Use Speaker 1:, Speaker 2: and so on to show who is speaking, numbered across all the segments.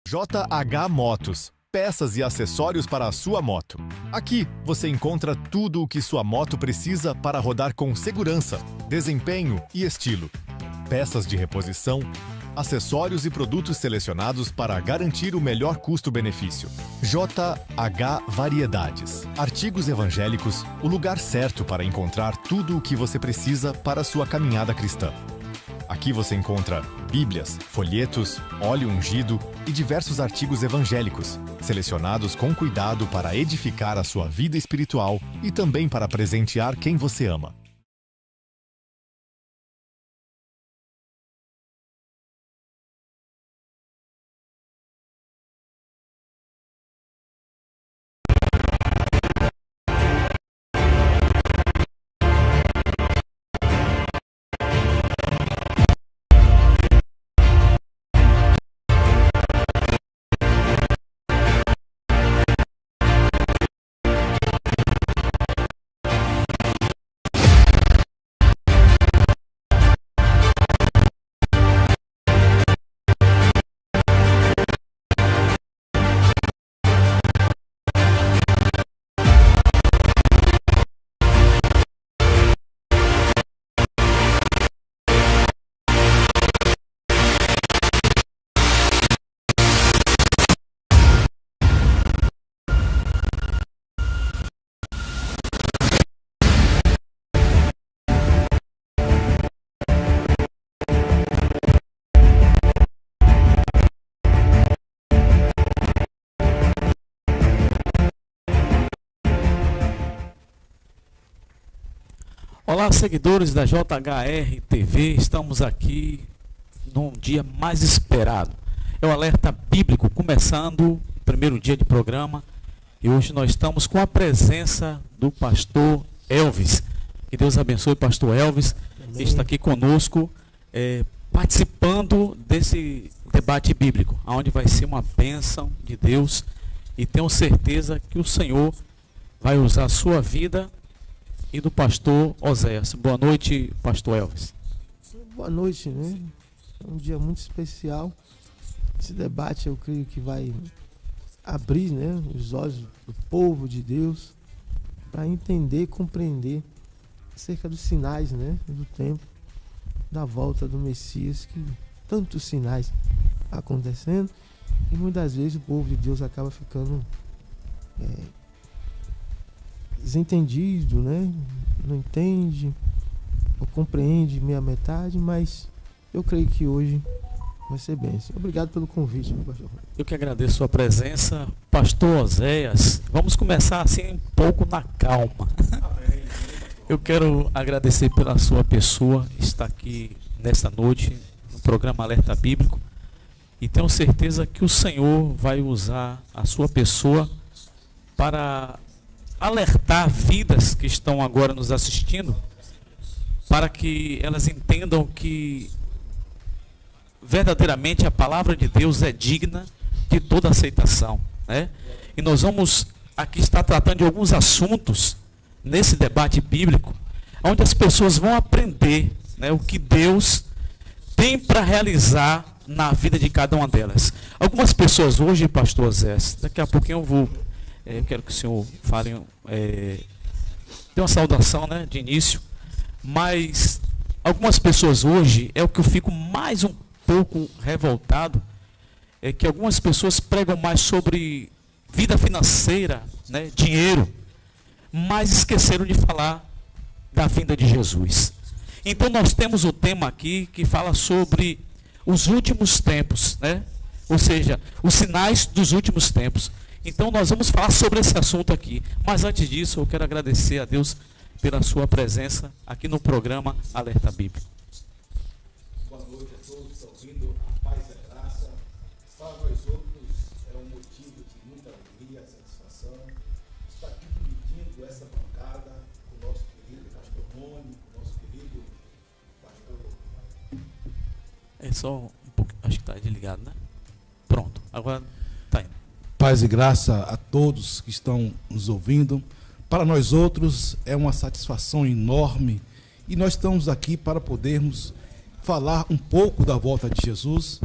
Speaker 1: JH Motos, peças e acessórios para a sua moto. Aqui você encontra tudo o que sua moto precisa para rodar com segurança, desempenho e estilo. Peças de reposição, acessórios e produtos selecionados para garantir o melhor custo-benefício. JH Variedades. Artigos evangélicos, o lugar certo para encontrar tudo o que você precisa para a sua caminhada cristã. Aqui você encontra bíblias, folhetos, óleo ungido e diversos artigos evangélicos, selecionados com cuidado para edificar a sua vida espiritual e também para presentear quem você ama.
Speaker 2: Olá, seguidores da JHR TV, estamos aqui num dia mais esperado. É o Alerta Bíblico, começando o primeiro dia de programa, e hoje nós estamos com a presença do pastor Elvis. Que Deus abençoe o pastor Elvis, que está aqui conosco, participando desse debate bíblico, onde vai ser uma bênção de Deus, e tenho certeza que o Senhor vai usar a sua vida e do pastor Oséias. Boa noite, pastor Elvis.
Speaker 3: Boa noite, né? É um dia muito especial. Esse debate, eu creio que vai abrir, né, os olhos do povo de Deus para entender e compreender acerca dos sinais, né, do tempo da volta do Messias, que tantos sinais acontecendo e muitas vezes o povo de Deus acaba ficando desentendido, né? Não entende ou compreende meia metade, mas eu creio que hoje vai ser bênção. Obrigado pelo convite, meu pastor.
Speaker 2: Eu que agradeço a sua presença, pastor Oséias. Vamos começar assim um pouco na calma. Eu quero agradecer pela sua pessoa, estar aqui nesta noite no programa Alerta Bíblico, e tenho certeza que o Senhor vai usar a sua pessoa para alertar vidas que estão agora nos assistindo, para que elas entendam que verdadeiramente a palavra de Deus é digna de toda aceitação, né? E nós vamos aqui estar tratando de alguns assuntos nesse debate bíblico, onde as pessoas vão aprender, né, o que Deus tem para realizar na vida de cada uma delas. Algumas pessoas hoje, pastor Zé, daqui a pouquinho eu quero que o senhor fale, dê uma saudação, né, de início, mas algumas pessoas hoje, é o que eu fico mais um pouco revoltado, é que algumas pessoas pregam mais sobre vida financeira, né, dinheiro, mas esqueceram de falar da vinda de Jesus. Então nós temos o tema aqui que fala sobre os últimos tempos, né? Ou seja, os sinais dos últimos tempos. Então nós vamos falar sobre esse assunto aqui. Mas antes disso, eu quero agradecer a Deus pela sua presença aqui no programa Alerta Bíblico.
Speaker 4: Boa noite a todos que estão ouvindo. A paz e a graça. Para nós outros é um motivo de muita alegria e satisfação estar aqui dividindo essa bancada com o nosso querido pastor Rony, com o nosso querido pastor...
Speaker 2: É só um pouco, acho que está desligado, né? Pronto, agora está indo.
Speaker 4: Paz e graça a todos que estão nos ouvindo. Para nós outros é uma satisfação enorme e nós estamos aqui para podermos falar um pouco da volta de Jesus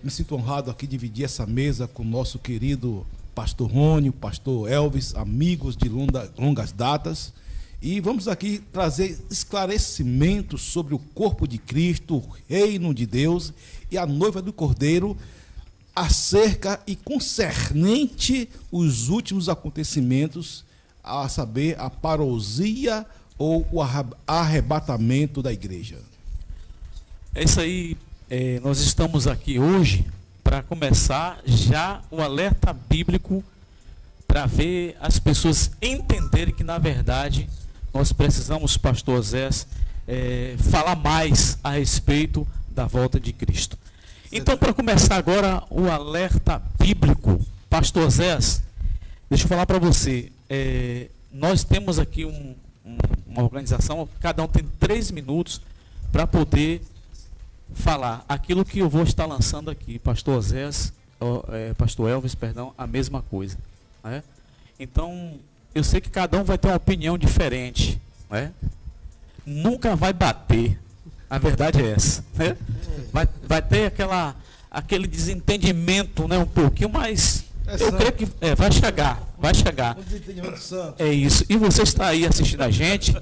Speaker 4: Me sinto honrado aqui dividir essa mesa com o nosso querido pastor Rony, o pastor Elvis, amigos de longas datas. E vamos aqui trazer esclarecimentos sobre o corpo de Cristo, o reino de Deus e a noiva do Cordeiro, acerca e concernente os últimos acontecimentos, a saber, a parousia ou o arrebatamento da igreja.
Speaker 2: É isso aí. Nós estamos aqui hoje para começar já o alerta bíblico, para ver as pessoas entenderem que, na verdade, nós precisamos, pastor Zé, falar mais a respeito da volta de Cristo. Então, para começar agora o alerta bíblico, pastor Zé, deixa eu falar para você, nós temos aqui uma organização, cada um tem 3 minutos para poder falar aquilo que eu vou estar lançando aqui, pastor Zé, pastor Elvis, perdão, a mesma coisa, né? Então, eu sei que cada um vai ter uma opinião diferente, né? Nunca vai bater, a verdade é essa, né? Vai ter aquele desentendimento, né, um pouquinho, mas eu creio que vai chegar.
Speaker 4: Um desentendimento santo.
Speaker 2: É isso. E você está aí assistindo a gente,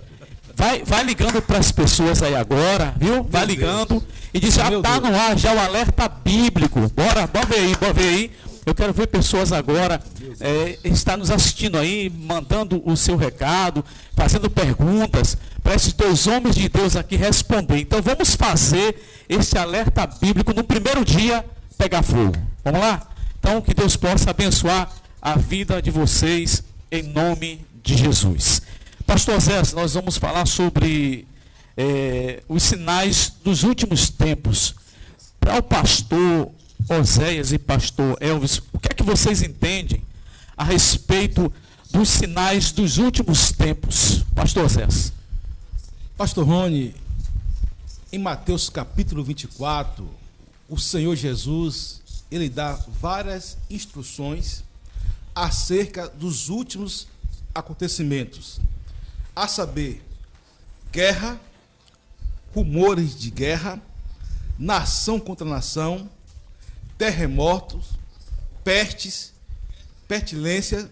Speaker 2: vai ligando para as pessoas aí agora, viu? Vai ligando e diz, já está no ar, já o alerta bíblico. Bora ver aí. Eu quero ver pessoas agora, está nos assistindo aí, mandando o seu recado, fazendo perguntas, para esses 2 homens de Deus aqui responder. Então vamos fazer esse alerta bíblico no primeiro dia pegar fogo. Vamos lá? Então que Deus possa abençoar a vida de vocês em nome de Jesus. Pastor Zé, nós vamos falar sobre os sinais dos últimos tempos. Para o pastor Oséias e pastor Elvis, o que é que vocês entendem a respeito dos sinais dos últimos tempos? Pastor Oséias.
Speaker 4: Pastor Rony, em Mateus capítulo 24, o Senhor Jesus, ele dá várias instruções acerca dos últimos acontecimentos, a saber, guerra, rumores de guerra, nação contra nação, terremotos, pestes, pestilência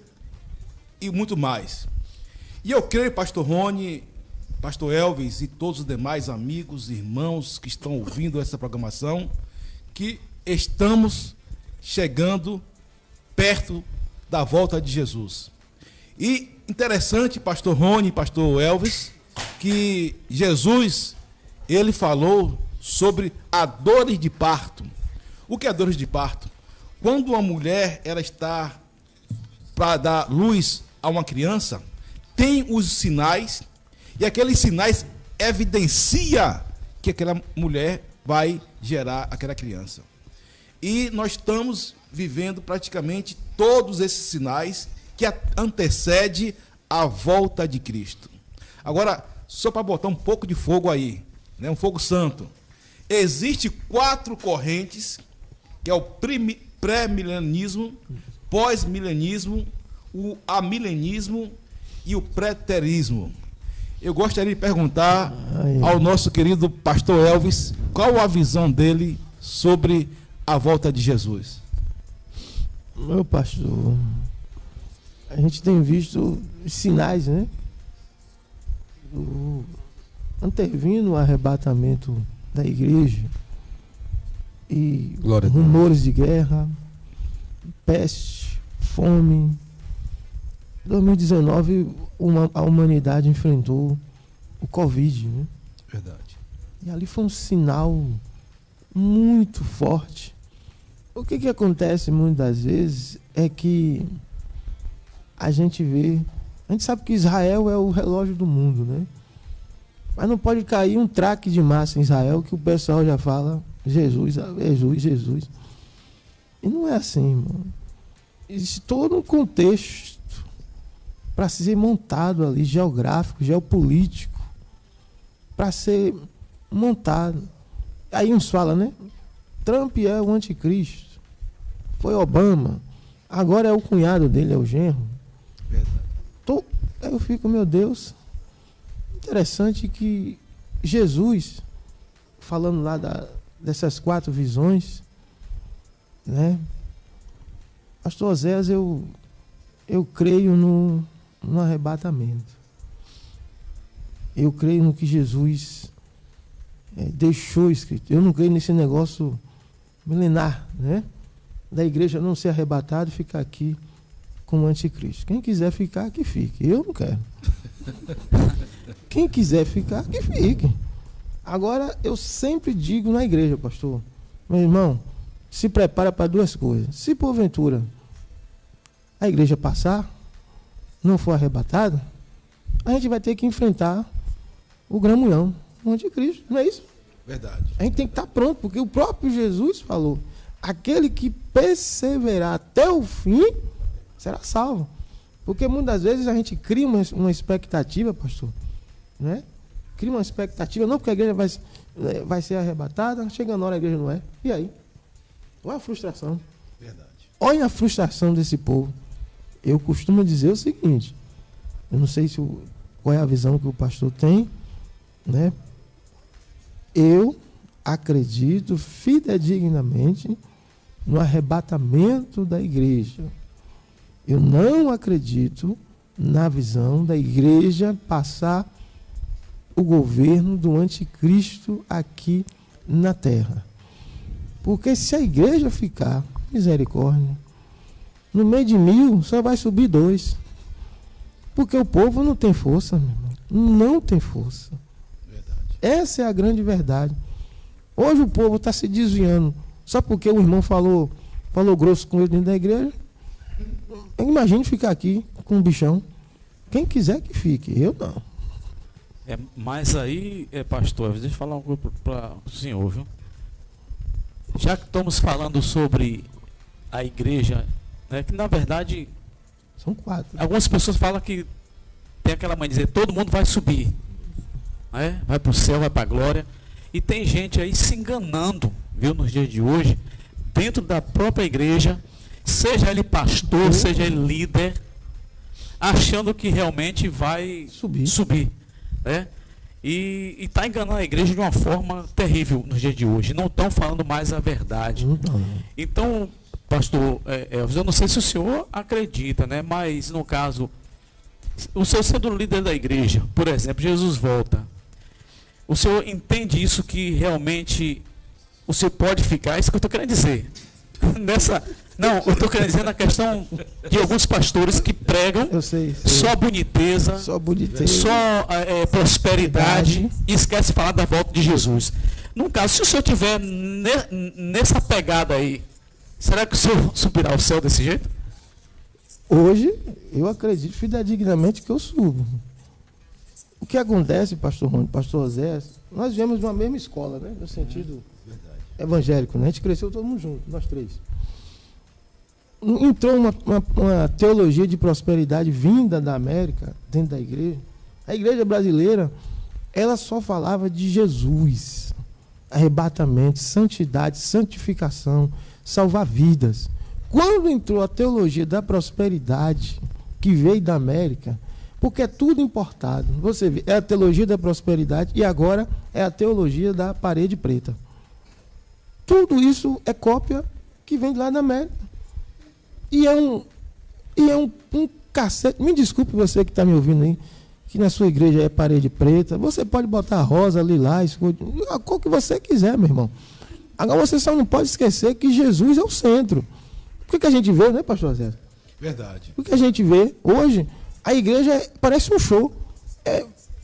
Speaker 4: e muito mais. E eu creio, pastor Rony, pastor Elvis e todos os demais amigos, irmãos que estão ouvindo essa programação, que estamos chegando perto da volta de Jesus. E interessante, pastor Rony, pastor Elvis, que Jesus, ele falou sobre a dores de parto. O que é dores de parto? Quando uma mulher ela está para dar luz a uma criança, tem os sinais, e aqueles sinais evidenciam que aquela mulher vai gerar aquela criança. E nós estamos vivendo praticamente todos esses sinais que antecedem a volta de Cristo. Agora, só para botar um pouco de fogo aí, né, um fogo santo, existem 4 correntes, que é o pré-milenismo, pós-milenismo, o amilenismo e o preterismo. Eu gostaria de perguntar ao nosso querido pastor Elvis, qual a visão dele sobre a volta de Jesus?
Speaker 3: Meu pastor, a gente tem visto sinais, né? Antevindo o arrebatamento da igreja e rumores de guerra, peste, fome. Em 2019, a humanidade enfrentou o Covid, né?
Speaker 4: Verdade.
Speaker 3: E ali foi um sinal muito forte. O que acontece muitas vezes é que a gente sabe que Israel é o relógio do mundo, né? Mas não pode cair um traque de massa em Israel que o pessoal já fala Jesus, Jesus, Jesus. E não é assim, irmão. Existe todo um contexto para ser montado ali, geográfico, geopolítico, para ser montado. Aí uns falam, né? Trump é o anticristo. Foi Obama. Agora é o cunhado dele, é o genro.
Speaker 4: Verdade.
Speaker 3: Eu fico, meu Deus, interessante que Jesus, falando lá dessas 4 visões, né? Pastor Oséias, eu creio no arrebatamento. Eu creio no que Jesus deixou escrito. Eu não creio nesse negócio milenar, né? Da igreja não ser arrebatada e ficar aqui com o anticristo. Quem quiser ficar, que fique. Eu não quero. Quem quiser ficar, que fique. Agora, eu sempre digo na igreja, pastor, meu irmão, se prepara para duas coisas. Se porventura a igreja passar, não for arrebatada, a gente vai ter que enfrentar o gramunhão, o anticristo, não é isso?
Speaker 4: Verdade.
Speaker 3: A gente tem que estar pronto, porque o próprio Jesus falou, aquele que perseverar até o fim, será salvo. Porque muitas vezes a gente cria uma expectativa, pastor, né? Cria uma expectativa, não porque a igreja vai ser arrebatada, chegando na hora a igreja não é. E aí? Olha a frustração.
Speaker 4: Verdade.
Speaker 3: Olha a frustração desse povo. Eu costumo dizer o seguinte, eu não sei qual é a visão que o pastor tem, né? Eu acredito fidedignamente no arrebatamento da igreja. Eu não acredito na visão da igreja passar o governo do anticristo aqui na terra. Porque se a igreja ficar, misericórdia, no meio de 1000 só vai subir 2. Porque o povo não tem força, meu irmão. Não tem força.
Speaker 4: Verdade.
Speaker 3: Essa é a grande verdade. Hoje o povo está se desviando. Só porque o irmão falou grosso com ele dentro da igreja. Imagine ficar aqui com um bichão. Quem quiser que fique, eu não.
Speaker 2: Mas aí, pastor, deixa eu falar uma coisa para o senhor, viu? Já que estamos falando sobre a igreja, né, que na verdade
Speaker 3: São 4.
Speaker 2: algumas pessoas falam que tem aquela mãe de dizer todo mundo vai subir, né? Vai para o céu, vai para a glória. E tem gente aí se enganando, viu, nos dias de hoje, dentro da própria igreja, seja ele pastor, seja ele líder, achando que realmente vai subir, né? E está enganando a igreja de uma forma terrível nos dias de hoje. Não estão falando mais a verdade. Então, pastor, eu não sei se o senhor acredita, né? Mas no caso, o senhor sendo líder da igreja, por exemplo, Jesus volta. O senhor entende isso, que realmente o senhor pode ficar? É isso que eu estou querendo dizer. Não, eu estou querendo dizer na questão de alguns pastores que pregam só boniteza, só prosperidade e esquece de falar da volta de Jesus. No caso, se o senhor estiver nessa pegada aí, será que o senhor subirá ao céu desse jeito?
Speaker 3: Hoje, eu acredito fidedignamente que eu subo. O que acontece, pastor Rony, pastor Oséias, nós viemos de uma mesma escola, né? No sentido evangélico, né? A gente cresceu todo mundo junto, nós três. Entrou uma teologia de prosperidade vinda da América, dentro da igreja. A igreja brasileira, ela só falava de Jesus, arrebatamento, santidade, santificação, salvar vidas. Quando entrou a teologia da prosperidade, que veio da América, porque é tudo importado. Você vê, é a teologia da prosperidade e agora é a teologia da parede preta. Tudo isso é cópia que vem de lá da América. E é um cacete. Me desculpe você que está me ouvindo aí, que na sua igreja é parede preta. Você pode botar rosa, lilás, a cor que você quiser, meu irmão. Agora você só não pode esquecer que Jesus é o centro. O que a gente vê, né, pastor Zé?
Speaker 4: Verdade.
Speaker 3: O que a gente vê hoje, a igreja parece um show.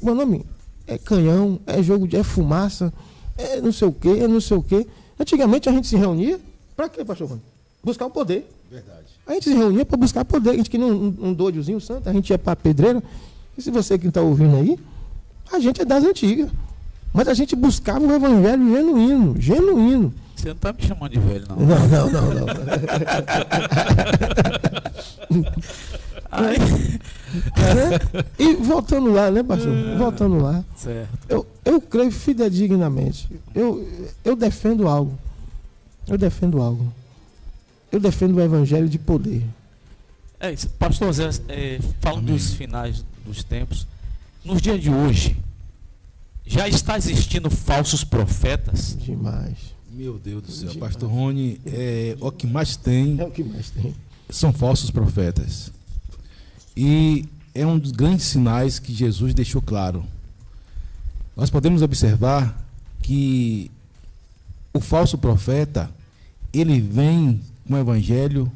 Speaker 3: Meu nome é canhão, é jogo de fumaça, é não sei o quê, é não sei o quê. Antigamente a gente se reunia, para quê, pastor Rony? Buscar o poder.
Speaker 4: Verdade.
Speaker 3: A gente se reunia para buscar poder. A gente queria um doidozinho santo, a gente ia para a pedreira. E se você que está ouvindo aí, a gente é das antigas. Mas a gente buscava um evangelho genuíno, genuíno.
Speaker 2: Você não está me chamando de velho, não.
Speaker 3: Não. E voltando lá, né, pastor? Voltando lá.
Speaker 2: Certo.
Speaker 3: Eu creio fidedignamente. Eu defendo algo. Eu defendo o evangelho de poder.
Speaker 2: Pastor Zé, falando dos finais dos tempos, nos dias de hoje, já está existindo falsos profetas?
Speaker 3: Demais.
Speaker 5: Meu Deus do céu, pastor Rony, o que mais tem,
Speaker 3: É o que mais tem.
Speaker 5: são falsos profetas. E é um dos grandes sinais que Jesus deixou claro. Nós podemos observar que o falso profeta, ele vem com o evangelho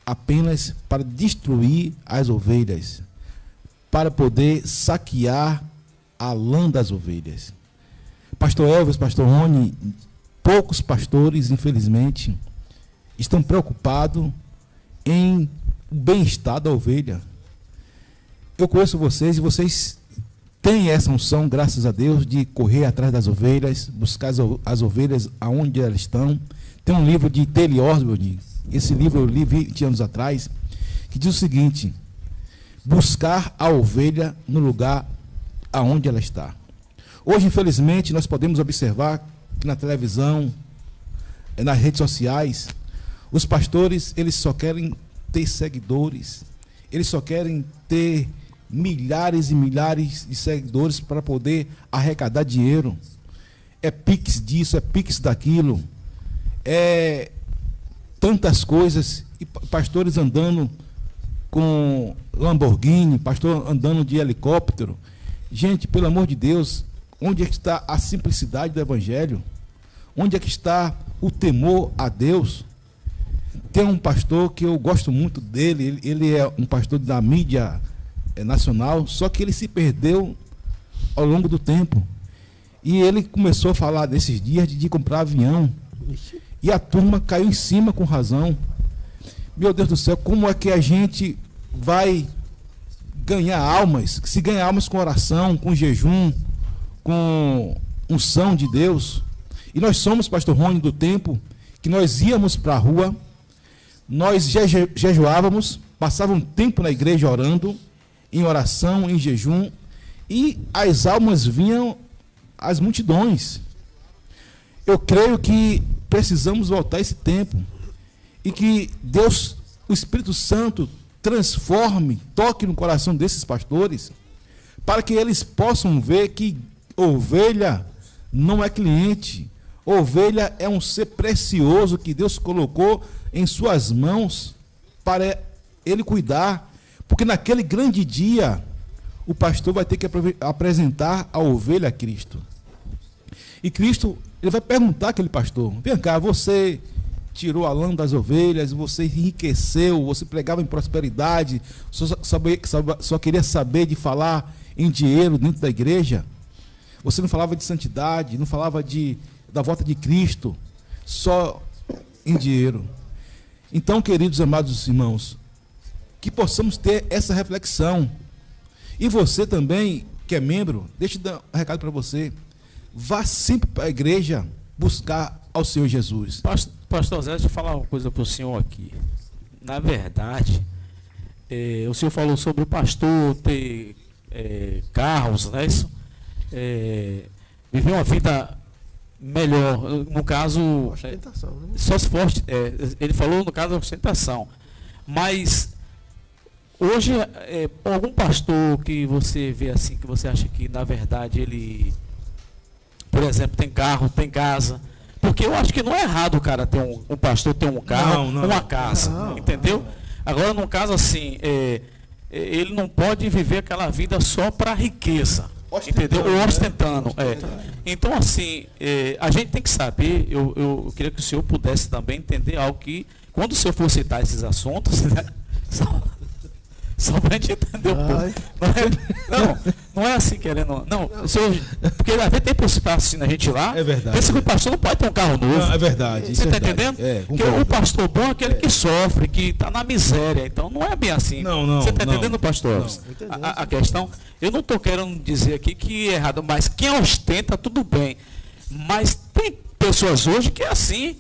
Speaker 5: apenas para destruir as ovelhas, para poder saquear a lã das ovelhas. Pastor Elvis, pastor Rony, poucos pastores, infelizmente, estão preocupados em o bem-estar da ovelha. Eu conheço vocês e vocês têm essa unção, graças a Deus, de correr atrás das ovelhas, buscar as ovelhas aonde elas estão. Tem um livro de T.L. Osborne, esse livro eu li 20 anos atrás, que diz o seguinte: buscar a ovelha no lugar aonde ela está. Hoje, infelizmente, nós podemos observar que na televisão, nas redes sociais, os pastores, eles só querem ter seguidores, eles só querem ter milhares e milhares de seguidores para poder arrecadar dinheiro. É pix disso, é pix daquilo, é tantas coisas, e pastores andando com Lamborghini, pastor andando de helicóptero. Gente, pelo amor de Deus, onde é que está a simplicidade do evangelho? Onde é que está o temor a Deus? Tem um pastor que eu gosto muito dele, ele é um pastor da mídia nacional, só que ele se perdeu ao longo do tempo. E ele começou a falar desses dias de comprar avião. E a turma caiu em cima com razão. Meu Deus do céu, como é que a gente vai ganhar almas? Se ganhar almas com oração, com jejum, com unção de Deus. E nós somos, pastor Rony, do tempo que nós íamos para a rua, nós jejuávamos, passávamos tempo na igreja orando, em oração, em jejum, e as almas vinham às multidões. Eu creio que precisamos voltar a esse tempo e que Deus, o Espírito Santo, transforme, toque no coração desses pastores, para que eles possam ver que ovelha não é cliente, ovelha é um ser precioso que Deus colocou em suas mãos para ele cuidar, porque naquele grande dia o pastor vai ter que apresentar a ovelha a Cristo. E Cristo, ele vai perguntar àquele pastor: vem cá, você tirou a lã das ovelhas, você enriqueceu, você pregava em prosperidade, só queria saber de falar em dinheiro dentro da igreja. Você não falava de santidade, não falava da volta de Cristo, só em dinheiro. Então, queridos amados irmãos, que possamos ter essa reflexão. E você também, que é membro, deixa eu dar um recado para você. Vá sempre para a igreja buscar ao Senhor Jesus.
Speaker 2: Pastor Zé, deixa eu falar uma coisa para o senhor aqui. Na verdade, o senhor falou sobre o pastor ter carros, né? Isso, viver uma vida melhor. No caso,
Speaker 3: Ostentação, né?
Speaker 2: só se for, ele falou no caso da ostentação. Mas hoje, algum pastor que você vê assim, que você acha que na verdade ele, por exemplo, tem carro, tem casa, porque eu acho que não é errado o cara ter um pastor ter um carro, uma casa, entendeu? Agora, num caso assim, ele não pode viver aquela vida só para riqueza, entendeu? Ou ostentando. Então, assim, a gente tem que saber, eu queria que o senhor pudesse também entender algo que, quando o senhor for citar esses assuntos, né, só para a gente entender um pouco. Não é assim querendo. Não, porque às vezes tem pessoas que assistindo a gente lá.
Speaker 5: É verdade.
Speaker 2: Pensa que o pastor não pode ter um carro novo.
Speaker 5: Não, é verdade.
Speaker 2: Você está entendendo? Porque o pastor bom é aquele que sofre, que está na miséria. Então não é bem assim.
Speaker 5: Não.
Speaker 2: Você está entendendo, pastor? A questão, eu não estou querendo dizer aqui que é errado, mas quem ostenta, tudo bem. Mas tem pessoas hoje que é assim.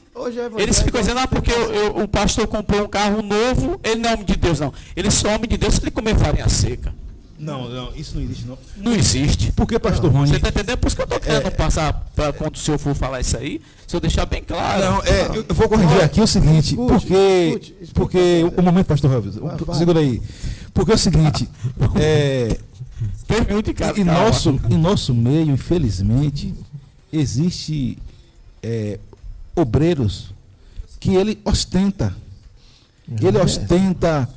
Speaker 2: Eles ficam dizendo, porque o pastor comprou um carro novo, ele não é homem de Deus, não. Ele só é homem de Deus se ele comer farinha seca.
Speaker 5: Não, isso não existe, não.
Speaker 2: Não existe.
Speaker 5: Por que, pastor Rony?
Speaker 2: Você está entendendo? Por isso que eu estou querendo passar para quando o senhor for falar isso aí, se eu deixar bem claro.
Speaker 5: Eu vou corrigir aqui o seguinte, porque o momento, pastor Elvis, segura aí. Porque é o seguinte, em nosso meio, infelizmente, existe obreiros que ele ostenta. Ele ostenta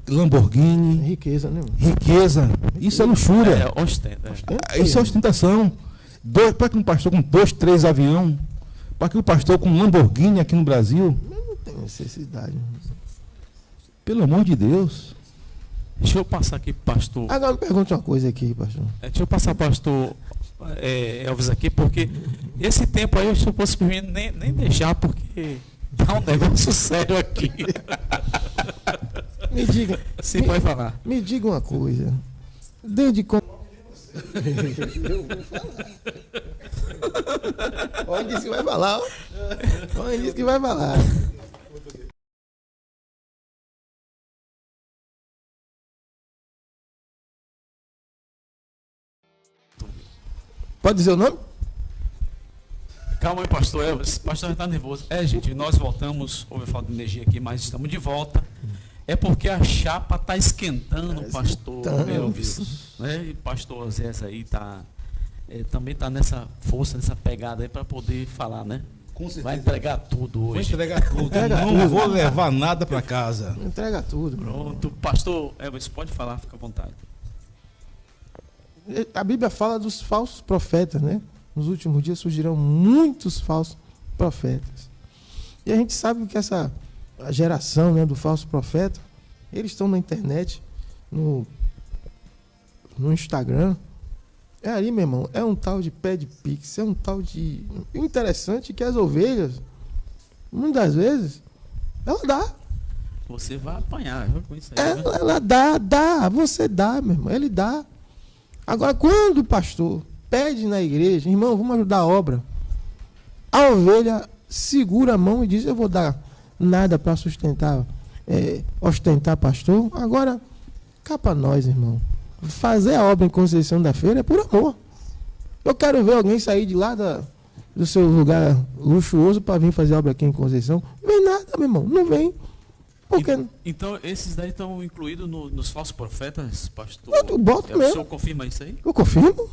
Speaker 5: Lamborghini.
Speaker 3: Riqueza, né?
Speaker 5: Riqueza. Isso é luxúria.
Speaker 2: Ostenta.
Speaker 5: Isso é ostentação. Para que um pastor com 2, 3 aviões, para que um pastor com Lamborghini aqui no Brasil.
Speaker 3: Não tem necessidade.
Speaker 5: Pelo amor de Deus.
Speaker 2: Deixa eu passar aqui, pastor.
Speaker 3: Agora me pergunte uma coisa aqui, pastor.
Speaker 2: Deixa eu passar, pastor Elvis, aqui, porque esse tempo aí, se eu fosse por mim, nem deixar, porque dá um negócio sério aqui.
Speaker 3: Me diga.
Speaker 2: Sim, pode falar.
Speaker 3: Me diga uma coisa. Desde quando. Olha, disse que vai falar. Olha, disse que vai falar. Pode dizer o nome?
Speaker 2: Calma aí, pastor Elvis. O pastor está nervoso. Gente, nós voltamos. Houve falta de energia aqui, mas estamos de volta. É porque a chapa está esquentando, pastor Elvis. Né? E pastor Zé aí também está nessa força, nessa pegada aí para poder falar, né?
Speaker 5: Com certeza.
Speaker 2: Vai entregar tudo hoje.
Speaker 5: Vou entregar tudo. Não vou levar nada para casa.
Speaker 3: Entrega tudo.
Speaker 2: Pronto. Pastor Elvis, pode falar, fica à vontade.
Speaker 3: A Bíblia fala dos falsos profetas, né? Nos últimos dias surgirão muitos falsos profetas. E a gente sabe que essa geração, né, do falso profeta, eles estão na internet, no Instagram. É ali, meu irmão, é um tal de pé de pix, é um tal de... O interessante é que as ovelhas, muitas vezes, ela dá.
Speaker 2: Você vai apanhar, viu, com isso aí.
Speaker 3: Ela dá, você dá, meu irmão, ele dá. Agora, quando o pastor pede na igreja, irmão, vamos ajudar a obra, a ovelha segura a mão e diz, eu vou dar nada para ostentar pastor. Agora, cá para nós, irmão, fazer a obra em Conceição da Feira é por amor. Eu quero ver alguém sair de lá do seu lugar luxuoso para vir fazer obra aqui em Conceição. Não vem nada, meu irmão, não vem. Porque...
Speaker 2: Então, esses daí estão incluídos nos falsos profetas, pastor?
Speaker 3: Eu boto mesmo.
Speaker 2: O senhor confirma isso aí?
Speaker 3: Eu confirmo,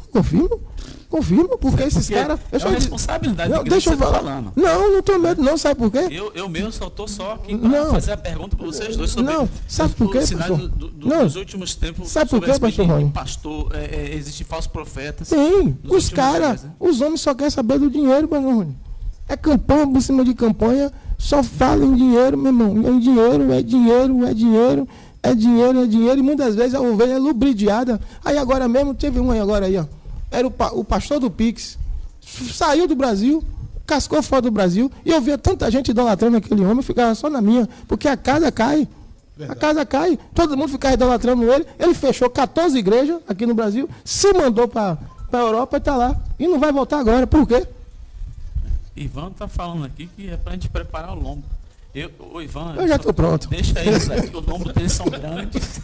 Speaker 3: porque esses caras...
Speaker 2: É uma responsabilidade
Speaker 3: não, deixa eu falar.
Speaker 2: Falando.
Speaker 3: Não tenho medo, não, sabe por quê?
Speaker 2: Eu mesmo só estou aqui para fazer a pergunta para vocês dois sobre
Speaker 3: sabe por quê,
Speaker 2: os sinais dos últimos tempos.
Speaker 3: Sabe por quê, pastor Rony?
Speaker 2: Pastor, existem falsos profetas.
Speaker 3: Sim, os caras,
Speaker 2: né?
Speaker 3: os homens só querem saber do dinheiro, pastor Rony. É campanha por cima de campanha, só fala em dinheiro, meu irmão. É dinheiro, e muitas vezes a ovelha é lubridiada. Aí agora mesmo, teve um aí agora aí, ó. Era o pastor do Pix, saiu do Brasil, cascou fora do Brasil, e eu via tanta gente idolatrando aquele homem, eu ficava só na minha, porque a casa cai. Verdade. A casa cai, todo mundo ficava idolatrando ele fechou 14 igrejas aqui no Brasil, se mandou para a Europa e está lá. E não vai voltar agora, por quê?
Speaker 2: Ivan está falando aqui que é para a gente preparar o lombo. Ivan,
Speaker 3: eu já estou pronto.
Speaker 2: Deixa eles aqui, os lombos deles são grandes.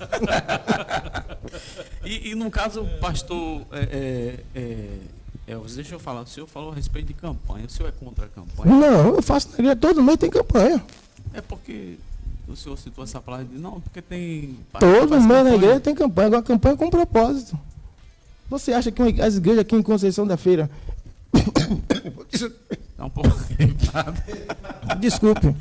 Speaker 2: e no caso, pastor Elvis, deixa eu falar, o senhor falou a respeito de campanha. O senhor é contra a campanha?
Speaker 3: Não, eu faço na igreja, todo mês tem campanha.
Speaker 2: É porque o senhor citou essa palavra de não, porque tem...
Speaker 3: Todo mês na igreja tem campanha, agora campanha com propósito. Você acha que as igrejas aqui em Conceição da Feira...
Speaker 2: Tá um pouco gripado.
Speaker 3: Desculpe.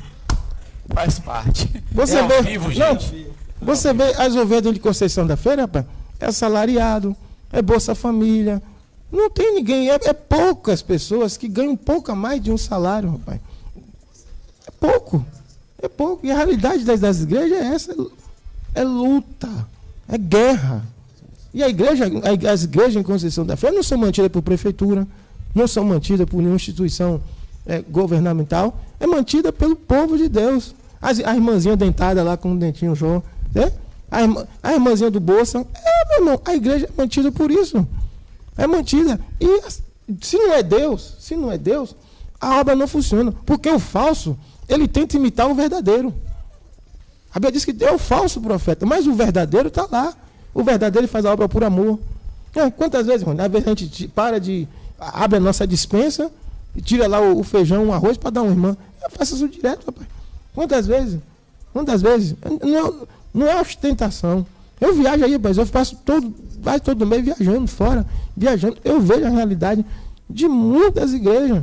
Speaker 2: Faz parte.
Speaker 3: Você vê,
Speaker 2: ao vivo, gente.
Speaker 3: Você vê as ovelhas de Conceição da Feira, rapaz? É salariado, é Bolsa Família. Não tem ninguém, é poucas pessoas que ganham um pouco a mais de um salário, rapaz. É pouco. E a realidade das igrejas é essa. É luta, é guerra. E as igrejas em Conceição da Feira não são mantidas por prefeitura, não são mantidas por nenhuma instituição governamental, é mantida pelo povo de Deus. A irmãzinha dentada lá com o dentinho João, né? A irmãzinha do Bolsa, meu irmão, a igreja é mantida por isso. É mantida. E se não é Deus, a obra não funciona. Porque o falso, ele tenta imitar o verdadeiro. A Bíblia diz que é o falso profeta, mas o verdadeiro está lá. O verdadeiro faz a obra por amor. Quantas vezes, Rony? Às vezes a gente abre a nossa despensa e tira lá o feijão, o arroz para dar uma irmã. Eu faço isso direto, rapaz. Quantas vezes? Não é ostentação. Eu viajo aí, rapaz. Eu passo todo mês viajando fora. Eu vejo a realidade de muitas igrejas.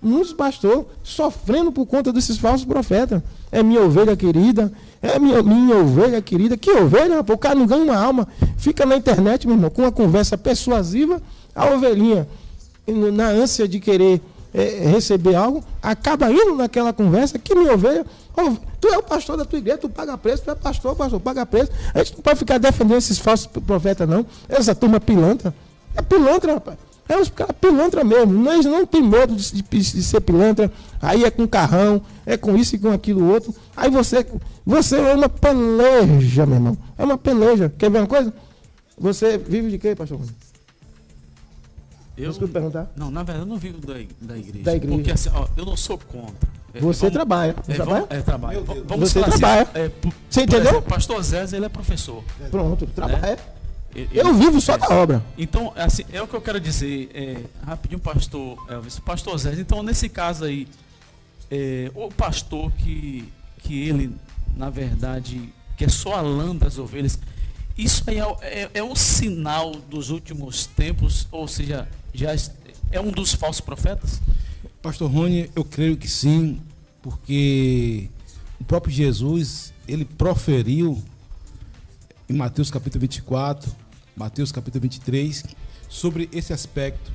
Speaker 3: Muitos pastores sofrendo por conta desses falsos profetas. É minha ovelha querida, é minha ovelha querida. Que ovelha, rapaz? O cara não ganha uma alma. Fica na internet, meu irmão, com uma conversa persuasiva, a ovelhinha, na ânsia de querer receber algo, acaba indo naquela conversa. Que minha ovelha, tu é o pastor da tua igreja, tu paga preço, tu é pastor, paga preço. A gente não pode ficar defendendo esses falsos profetas, não. Essa turma pilantra. É pilantra, rapaz. É uns caras pilantra mesmo. Eles não tem medo de ser pilantra. Aí é com carrão, é com isso e com aquilo outro. Aí você é uma peleja, meu irmão. É uma peleja. Quer ver uma coisa? Você vive de quê, pastor? Desculpa perguntar.
Speaker 2: Não, na verdade eu não vivo da igreja.
Speaker 3: Da igreja.
Speaker 2: Porque assim, eu não sou contra.
Speaker 3: Você trabalha.
Speaker 2: Trabalha.
Speaker 3: Vamos você trabalha. Você entendeu?
Speaker 2: Exemplo, pastor Zé, ele é professor.
Speaker 3: Pronto, trabalha.
Speaker 2: Eu
Speaker 3: vivo só da obra.
Speaker 2: Então, assim, é o que eu quero dizer. Rapidinho, pastor Elvis. Pastor Zé, então nesse caso aí, o pastor que ele, na verdade, que é só a lã das ovelhas, isso aí é um sinal dos últimos tempos, ou seja, já é um dos falsos profetas?
Speaker 5: Pastor Rony, eu creio que sim, porque o próprio Jesus, ele proferiu em Mateus capítulo 24, Mateus capítulo 23, sobre esse aspecto.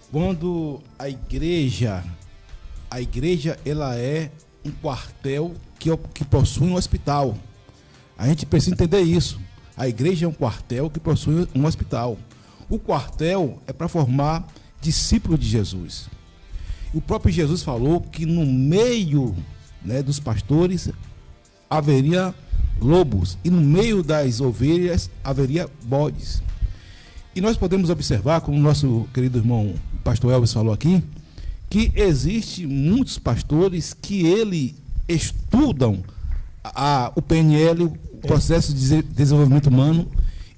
Speaker 5: Quando a igreja ela é um quartel que possui um hospital. A gente precisa entender isso. A igreja é um quartel que possui um hospital. O quartel é para formar discípulos de Jesus. O próprio Jesus falou que no meio, né, dos pastores haveria lobos e no meio das ovelhas haveria bodes. E nós podemos observar, como o nosso querido irmão pastor Elvis falou aqui, que existe muitos pastores que ele estudam o PNL, o processo de desenvolvimento humano,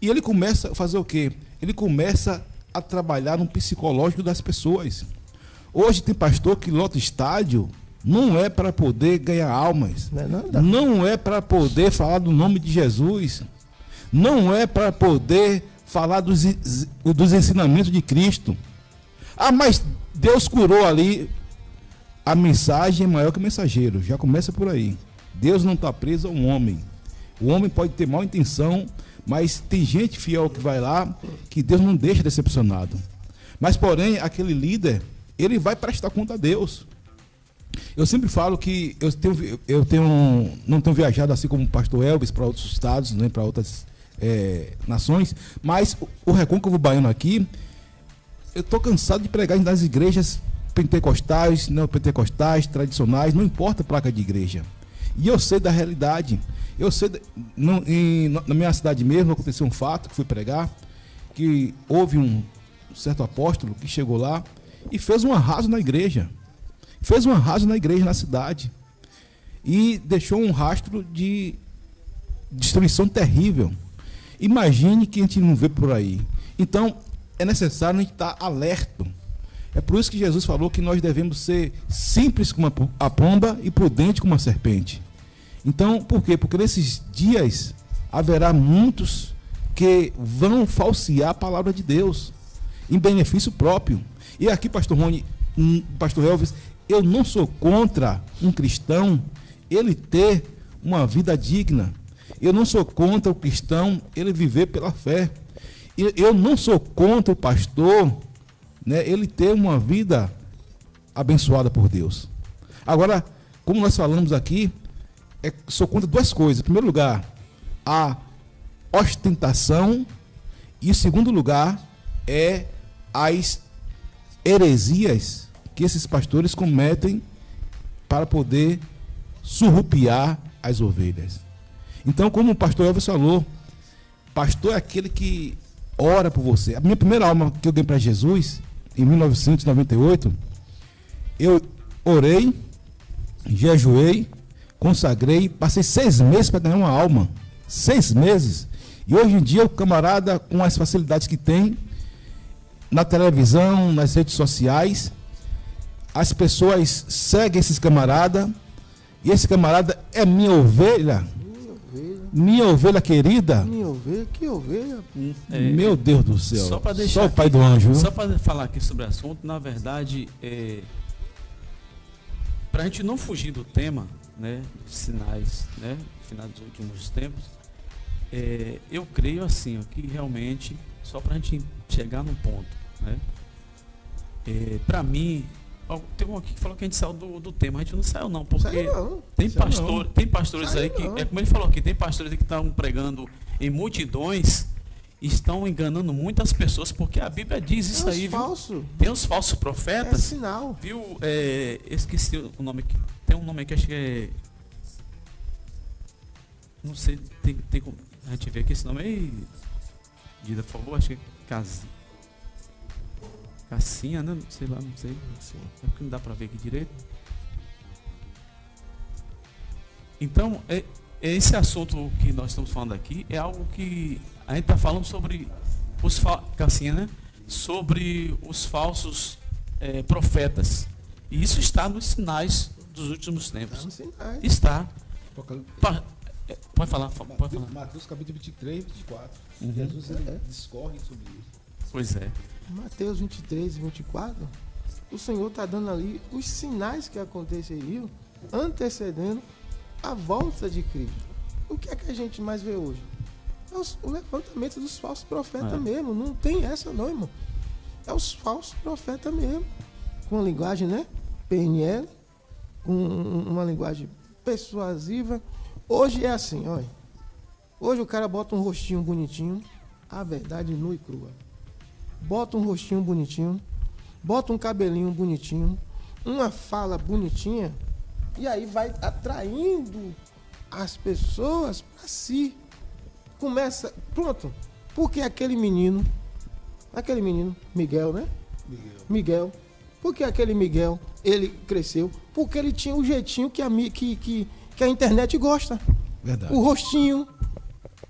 Speaker 5: e ele começa a fazer o quê? Ele começa a trabalhar no psicológico das pessoas. Hoje tem pastor que lota estádio, não é para poder ganhar almas, não é para poder falar do nome de Jesus, não é para poder falar dos ensinamentos de Cristo. Ah, mas Deus curou ali. A mensagem é maior que o mensageiro, já começa por aí. Deus não está preso a um homem. O homem pode ter má intenção, mas tem gente fiel que vai lá, que Deus não deixa decepcionado. Mas, porém, aquele líder, ele vai prestar conta a Deus. Eu sempre falo que não tenho viajado assim como o pastor Elvis para outros estados, né, para outras nações, mas o Recôncavo Baiano aqui, eu estou cansado de pregar nas igrejas pentecostais, neopentecostais, tradicionais, não importa a placa de igreja. E eu sei da realidade. Eu sei, na minha cidade mesmo, aconteceu um fato que fui pregar, que houve um certo apóstolo que chegou lá e fez um arraso na igreja. Fez um arraso na igreja, na cidade. E deixou um rastro de destruição terrível. Imagine que a gente não vê por aí. Então, é necessário a gente estar alerta. É por isso que Jesus falou que nós devemos ser simples como a pomba e prudente como a serpente. Então, por quê? Porque nesses dias haverá muitos que vão falsear a palavra de Deus em benefício próprio. E aqui, pastor Rony, pastor Elvis, eu não sou contra um cristão ele ter uma vida digna. Eu não sou contra o cristão ele viver pela fé. Eu não sou contra o pastor, né, ele ter uma vida abençoada por Deus. Agora, como nós falamos aqui, sou contra duas coisas. Em primeiro lugar, a ostentação, e em segundo lugar, as heresias que esses pastores cometem para poder surrupiar as ovelhas. Então, como o pastor Elvis falou, pastor é aquele que ora por você. A minha primeira alma que eu dei para Jesus, em 1998, eu orei, jejuei, consagrei, passei 6 meses para ganhar uma alma. 6 meses. E hoje em dia o camarada, com as facilidades que tem, na televisão, nas redes sociais, as pessoas seguem esses camaradas, e esse camarada é minha ovelha. Minha ovelha querida.
Speaker 3: Minha ovelha, que ovelha?
Speaker 5: Meu Deus do céu.
Speaker 2: Só para deixar
Speaker 5: só o pai do anjo.
Speaker 2: Só para falar aqui sobre o assunto, na verdade, para a gente não fugir do tema, né, sinais, né, final dos últimos tempos, eu creio assim, ó, que realmente, só para a gente chegar num ponto, né, para mim, tem um aqui que falou que a gente saiu do tema, a gente não saiu não, porque tem pastores aí que, como ele falou aqui, tem pastores aí que estão pregando em multidões, estão enganando muitas pessoas, porque a Bíblia diz isso aí, viu? Tem os falsos profetas.
Speaker 3: É sinal.
Speaker 2: Viu? Esqueci o nome aqui. Tem um nome que acho que é. Não sei, tem como. A gente vê aqui esse nome aí. Dida, por favor, acho que é Cassinha, né? Sei lá, não sei. É porque não dá pra ver aqui direito. Então, esse assunto que nós estamos falando aqui é algo que a gente está falando sobre Cassinha, né? Sobre os falsos profetas. E isso está nos sinais dos últimos tempos. Está. Pode falar.
Speaker 6: Mateus capítulo 23, 24. Jesus discorre sobre isso.
Speaker 2: Pois é.
Speaker 3: Mateus 23 e 24, o Senhor está dando ali os sinais que aconteceriam antecedendo a volta de Cristo. O que é que a gente mais vê hoje? É o levantamento dos falsos profetas mesmo. Não tem essa não, irmão. É os falsos profetas mesmo. Com a linguagem, né? PNL, com uma linguagem persuasiva. Hoje é assim, olha. Hoje o cara bota um rostinho bonitinho, a verdade nua e crua. Bota um rostinho bonitinho, bota um cabelinho bonitinho, uma fala bonitinha, e aí vai atraindo as pessoas para si. Começa, pronto, porque aquele menino, Miguel, né? Miguel. Porque aquele Miguel, ele cresceu, porque ele tinha o jeitinho que a internet gosta.
Speaker 5: Verdade.
Speaker 3: O rostinho,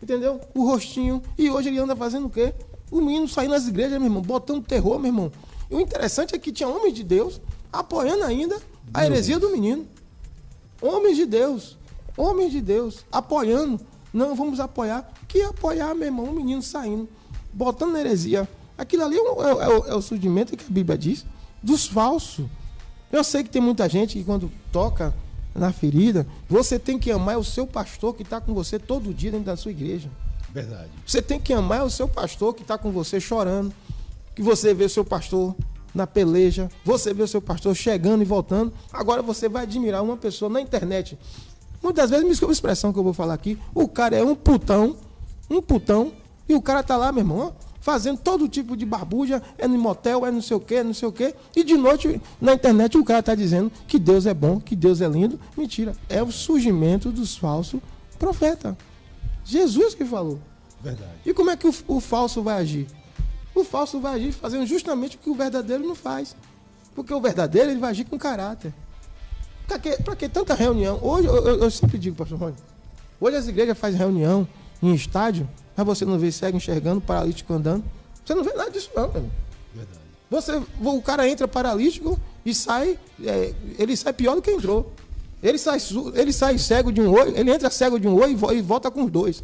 Speaker 3: entendeu? O rostinho. E hoje ele anda fazendo o quê? O menino saindo nas igrejas, meu irmão, botando terror, meu irmão. E o interessante é que tinha homens de Deus apoiando ainda a heresia do menino. Homens de Deus, apoiando. Não, vamos apoiar. Que apoiar, meu irmão? Um menino saindo, botando na heresia. Aquilo ali é o surgimento que a Bíblia diz dos falsos. Eu sei que tem muita gente que quando toca na ferida, você tem que amar o seu pastor que está com você todo dia dentro da sua igreja.
Speaker 6: Verdade.
Speaker 3: Você tem que amar o seu pastor que está com você chorando, que você vê o seu pastor na peleja, você vê o seu pastor chegando e voltando. Agora você vai admirar uma pessoa na internet. Muitas vezes, me desculpa a expressão que eu vou falar aqui, o cara é um putão, e o cara tá lá, meu irmão, ó, fazendo todo tipo de barbuja, é no motel, é não sei o quê, e de noite na internet o cara tá dizendo que Deus é bom, que Deus é lindo. Mentira, é o surgimento dos falsos profetas. Jesus que falou.
Speaker 6: Verdade.
Speaker 3: E como é que o falso vai agir? O falso vai agir fazendo justamente o que o verdadeiro não faz. Porque o verdadeiro ele vai agir com caráter. Para que tanta reunião? Hoje, eu sempre digo, pastor Rony, hoje as igrejas fazem reunião em estádio, mas você não vê cego enxergando, paralítico andando. Você não vê nada disso não, meu irmão. Verdade. O cara entra paralítico e sai, ele sai pior do que entrou. Ele sai cego de um olho, ele entra cego de um olho e volta com os dois.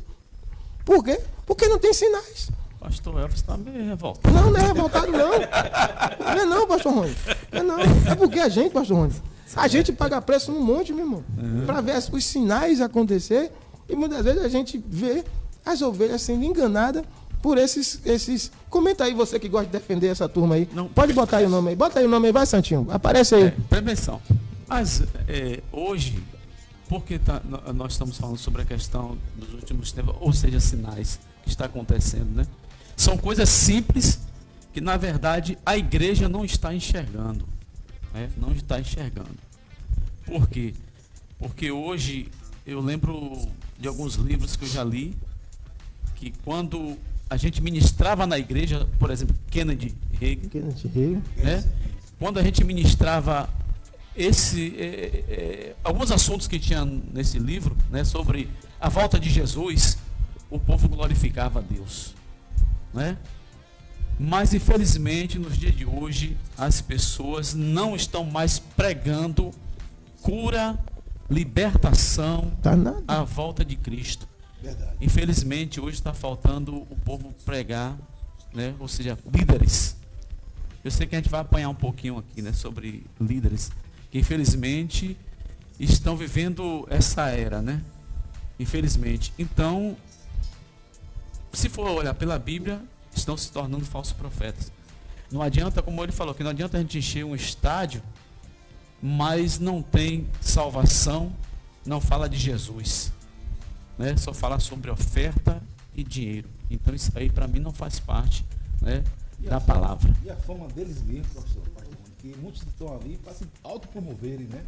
Speaker 3: Por quê? Porque não tem sinais.
Speaker 2: Pastor Elvis está meio revoltado.
Speaker 3: Não é revoltado não. Não é não, pastor Rony. Não. É porque a gente, pastor Rony, a gente paga preço num monte, meu irmão. Para ver os sinais acontecer. E muitas vezes a gente vê as ovelhas sendo enganadas por esses... Comenta aí você que gosta de defender essa turma aí. Não, pode botar aí o nome aí. Bota aí o nome aí, vai, Santinho. Aparece aí.
Speaker 2: Prevenção. Mas hoje, porque nós estamos falando sobre a questão dos últimos tempos, ou seja, sinais que está acontecendo, né? São coisas simples que, na verdade, a igreja não está enxergando. Né? Não está enxergando. Por quê? Porque hoje, eu lembro de alguns livros que eu já li, que quando a gente ministrava na igreja, por exemplo, Kennedy Hagin, né? Quando a gente ministrava alguns assuntos que tinha nesse livro, né, sobre a volta de Jesus, o povo glorificava a Deus, né? Mas infelizmente nos dias de hoje as pessoas não estão mais pregando cura, libertação, a volta de Cristo.
Speaker 6: Verdade.
Speaker 2: Infelizmente hoje está faltando o povo pregar, né? Ou seja, líderes. Eu sei que a gente vai apanhar um pouquinho aqui, né, sobre líderes que infelizmente estão vivendo essa era, né? Infelizmente. Então, se for olhar pela Bíblia, estão se tornando falsos profetas. Não adianta, como ele falou, que não adianta a gente encher um estádio, mas não tem salvação, não fala de Jesus, né? Só fala sobre oferta e dinheiro. Então isso aí para mim não faz parte, né, da palavra.
Speaker 6: E a fama deles mesmo, pastor, que muitos estão ali para se autopromoverem, né?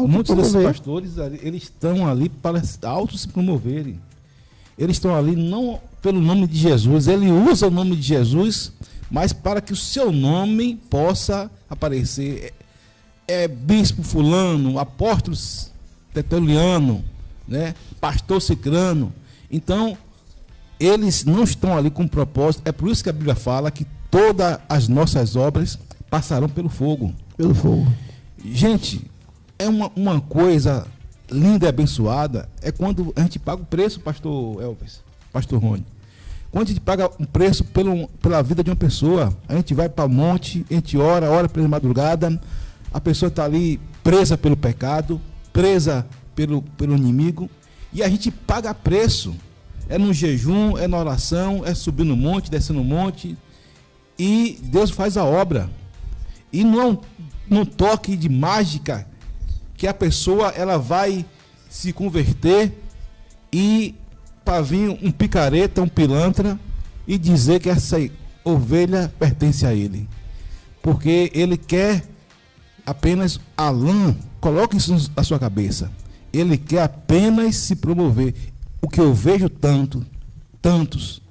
Speaker 5: Muitos desses pastores, eles estão ali para auto se promoverem. Eles estão ali não pelo nome de Jesus, ele usa o nome de Jesus, mas para que o seu nome possa aparecer. É bispo fulano, apóstolo Tertuliano, né? Pastor Cicrano. Então, eles não estão ali com propósito. É por isso que a Bíblia fala que todas as nossas obras passarão pelo fogo.
Speaker 3: Pelo fogo.
Speaker 5: Gente, é uma coisa linda e abençoada, é quando a gente paga o preço, pastor Elvis, pastor Rony. Quando a gente paga um preço pela vida de uma pessoa, a gente vai para o monte, a gente ora pela madrugada, a pessoa está ali presa pelo pecado, presa pelo inimigo, e a gente paga preço. É no jejum, é na oração, é subir no monte, descer no monte, e Deus faz a obra. E não num toque de mágica que a pessoa ela vai se converter e para vir um picareta, um pilantra e dizer que essa ovelha pertence a ele. Porque ele quer apenas a lã, coloque isso na sua cabeça. Ele quer apenas se promover. O que eu vejo tantos.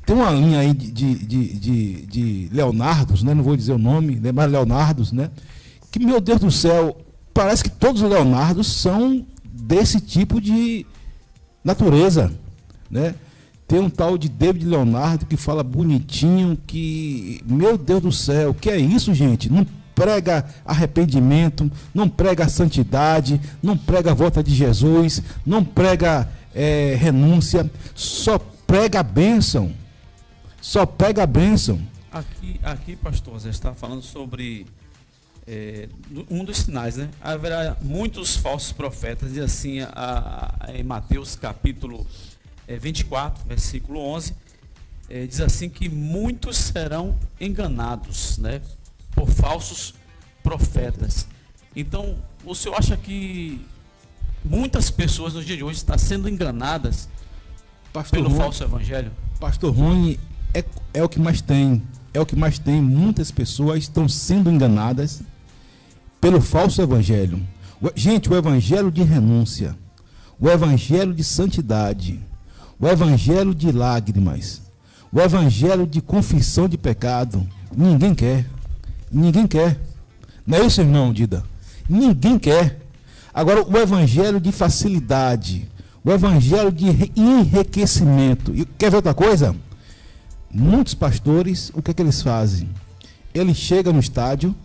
Speaker 5: Tem uma linha aí de Leonardos, né? Não vou dizer o nome, né? Mas Leonardos, né? Que, meu Deus do céu, parece que todos os Leonardos são desse tipo de natureza, né? Tem um tal de David Leonardo que fala bonitinho, que, meu Deus do céu, que é isso, gente? Não prega arrependimento, não prega santidade, não prega a volta de Jesus, não prega renúncia, só prega a bênção. Só pega a bênção.
Speaker 2: Aqui, pastor, você está falando sobre um dos sinais, né? Haverá muitos falsos profetas, diz assim em Mateus capítulo 24, versículo 11, diz assim que muitos serão enganados, né? Por falsos profetas. Então, o senhor acha que muitas pessoas no dia de hoje estão sendo enganadas pelo falso evangelho?
Speaker 5: Pastor Rony, é o que mais tem. É o que mais tem. Muitas pessoas estão sendo enganadas pelo falso evangelho. Gente, o evangelho de renúncia, o evangelho de santidade, o evangelho de lágrimas, o evangelho de confissão de pecado, ninguém quer. Ninguém quer. Não é isso, irmão Dida? Ninguém quer. Agora, o evangelho de facilidade, o evangelho de enriquecimento. E quer ver outra coisa? Muitos pastores, o que é que eles fazem? Eles chegam no estádio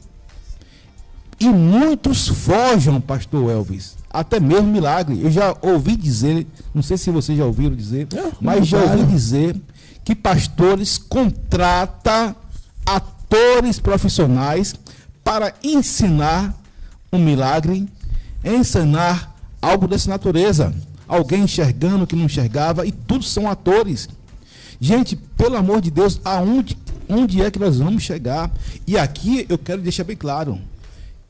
Speaker 5: e muitos fogem, pastor Elvis. Até mesmo milagre. Eu já ouvi dizer, não sei se vocês já ouviram dizer, mas já ouvi dizer que pastores contratam atores profissionais para ensinar um milagre, ensinar algo dessa natureza. Alguém enxergando que não enxergava, e tudo são atores. Gente, pelo amor de Deus, onde é que nós vamos chegar? E aqui eu quero deixar bem claro,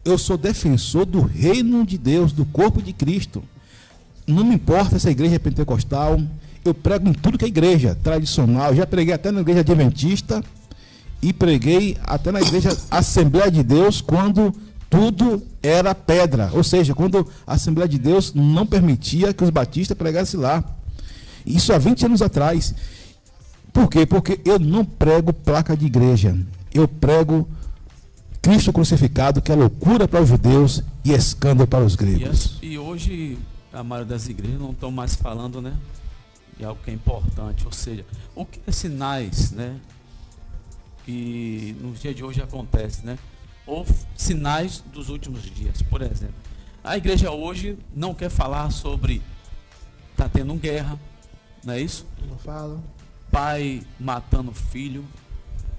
Speaker 5: eu sou defensor do reino de Deus, do corpo de Cristo. Não me importa se a igreja é pentecostal, eu prego em tudo que é igreja tradicional, já preguei até na igreja adventista, e preguei até na igreja Assembleia de Deus, quando tudo era pedra, ou seja, quando a Assembleia de Deus não permitia que os batistas pregassem lá. Isso há 20 anos atrás. Por quê? Porque eu não prego placa de igreja, eu prego Cristo crucificado, que é loucura para os judeus e escândalo para os gregos.
Speaker 2: E hoje a maioria das igrejas não estão mais falando, né, de algo que é importante, ou seja, o que é sinais, né, que no dia de hoje acontece, né? Ou sinais dos últimos dias. Por exemplo, a igreja hoje não quer falar sobre tá tendo guerra, não é isso?
Speaker 3: Não fala.
Speaker 2: Pai matando filho,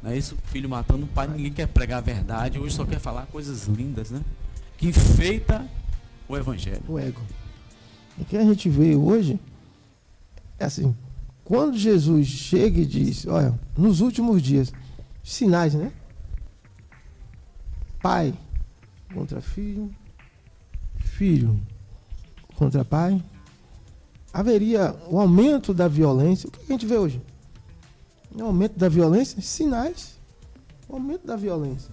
Speaker 2: não é isso? Filho matando pai, ninguém quer pregar a verdade, hoje só quer falar coisas lindas, né? que enfeita o evangelho.
Speaker 3: O ego. O que a gente vê hoje é assim, quando Jesus chega e diz, olha, nos últimos dias, sinais, né? Pai contra filho, filho contra pai, haveria o aumento da violência. O que a gente vê hoje? O aumento da violência, sinais. O aumento da violência.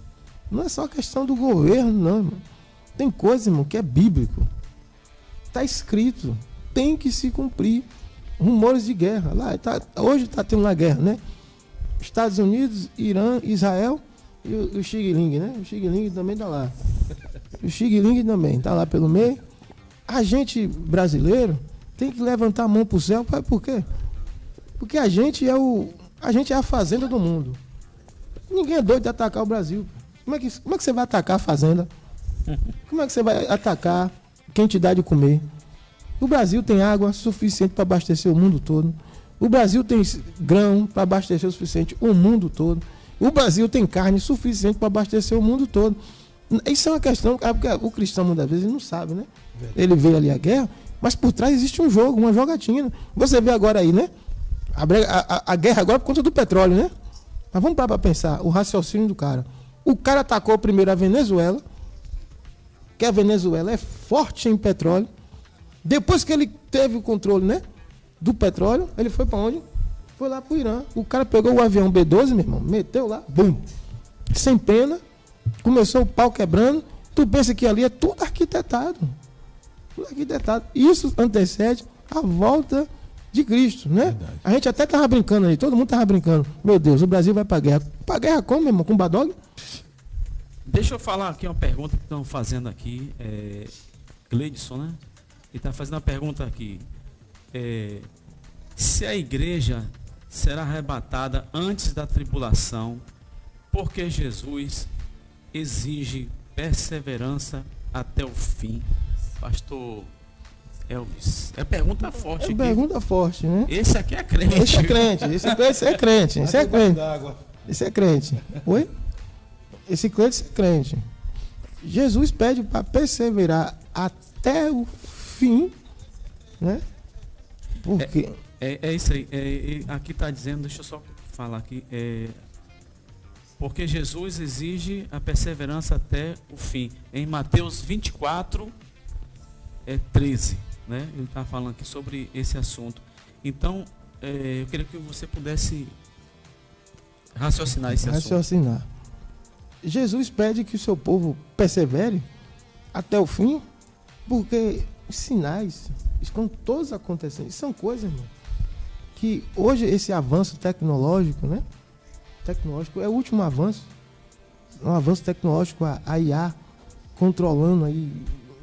Speaker 3: Não é só questão do governo, não, irmão. Tem coisa, irmão, que é bíblico. Está escrito. Tem que se cumprir. Rumores de guerra. Lá, hoje está tendo uma guerra, né? Estados Unidos, Irã, Israel e o Xi Jinping, né? O Xi Jinping também está lá. O Xi Jinping também está lá pelo meio. A gente brasileiro tem que levantar a mão para o céu. Por quê? Porque a gente é a fazenda do mundo. Ninguém é doido de atacar o Brasil. Como é que você vai atacar a fazenda? Como é que você vai atacar quem te dá de comer? O Brasil tem água suficiente para abastecer o mundo todo. O Brasil tem grão para abastecer o suficiente o mundo todo. O Brasil tem carne suficiente para abastecer o mundo todo. Isso é uma questão, porque o cristão muitas vezes não sabe, né? Ele vê ali a guerra, mas por trás existe um jogo, uma jogatina. Você vê agora aí, né? A guerra agora por conta do petróleo, né? Mas vamos parar para pensar o raciocínio do cara. O cara atacou primeiro a Venezuela, que a Venezuela é forte em petróleo. Depois que ele teve o controle, né, do petróleo, ele foi para onde? Foi lá para o Irã. O cara pegou o avião B-12, meu irmão, meteu lá, bum, sem pena, começou o pau quebrando. Tu pensa que ali é tudo arquitetado. Tudo arquitetado. Isso antecede a volta de Cristo, né? Verdade. A gente até estava brincando aí, todo mundo estava brincando. Meu Deus, o Brasil vai para guerra. Para guerra como, meu irmão? Com Badog?
Speaker 2: Deixa eu falar aqui uma pergunta que estão fazendo aqui. Gleidson, né? Ele está fazendo uma pergunta aqui. Se a igreja será arrebatada antes da tribulação, porque Jesus exige perseverança até o fim? Pastor Elvis, é pergunta forte aqui.
Speaker 3: Pergunta forte, né?
Speaker 2: Esse aqui é crente.
Speaker 3: Esse é crente, esse é crente, esse é crente. Esse é crente. Oi? Esse crente é crente. Jesus pede para perseverar até o fim, né? Porque
Speaker 2: é isso aí. Aqui está dizendo, deixa eu só falar aqui. Porque Jesus exige a perseverança até o fim. Em Mateus 24, 13, né? Ele está falando aqui sobre esse assunto. Então, eu queria que você pudesse raciocinar esse assunto.
Speaker 3: Jesus pede que o seu povo persevere até o fim, porque os sinais estão todos acontecendo. São coisas, irmão, que hoje esse avanço tecnológico, né? Tecnológico é o último avanço. Um avanço tecnológico, a IA controlando aí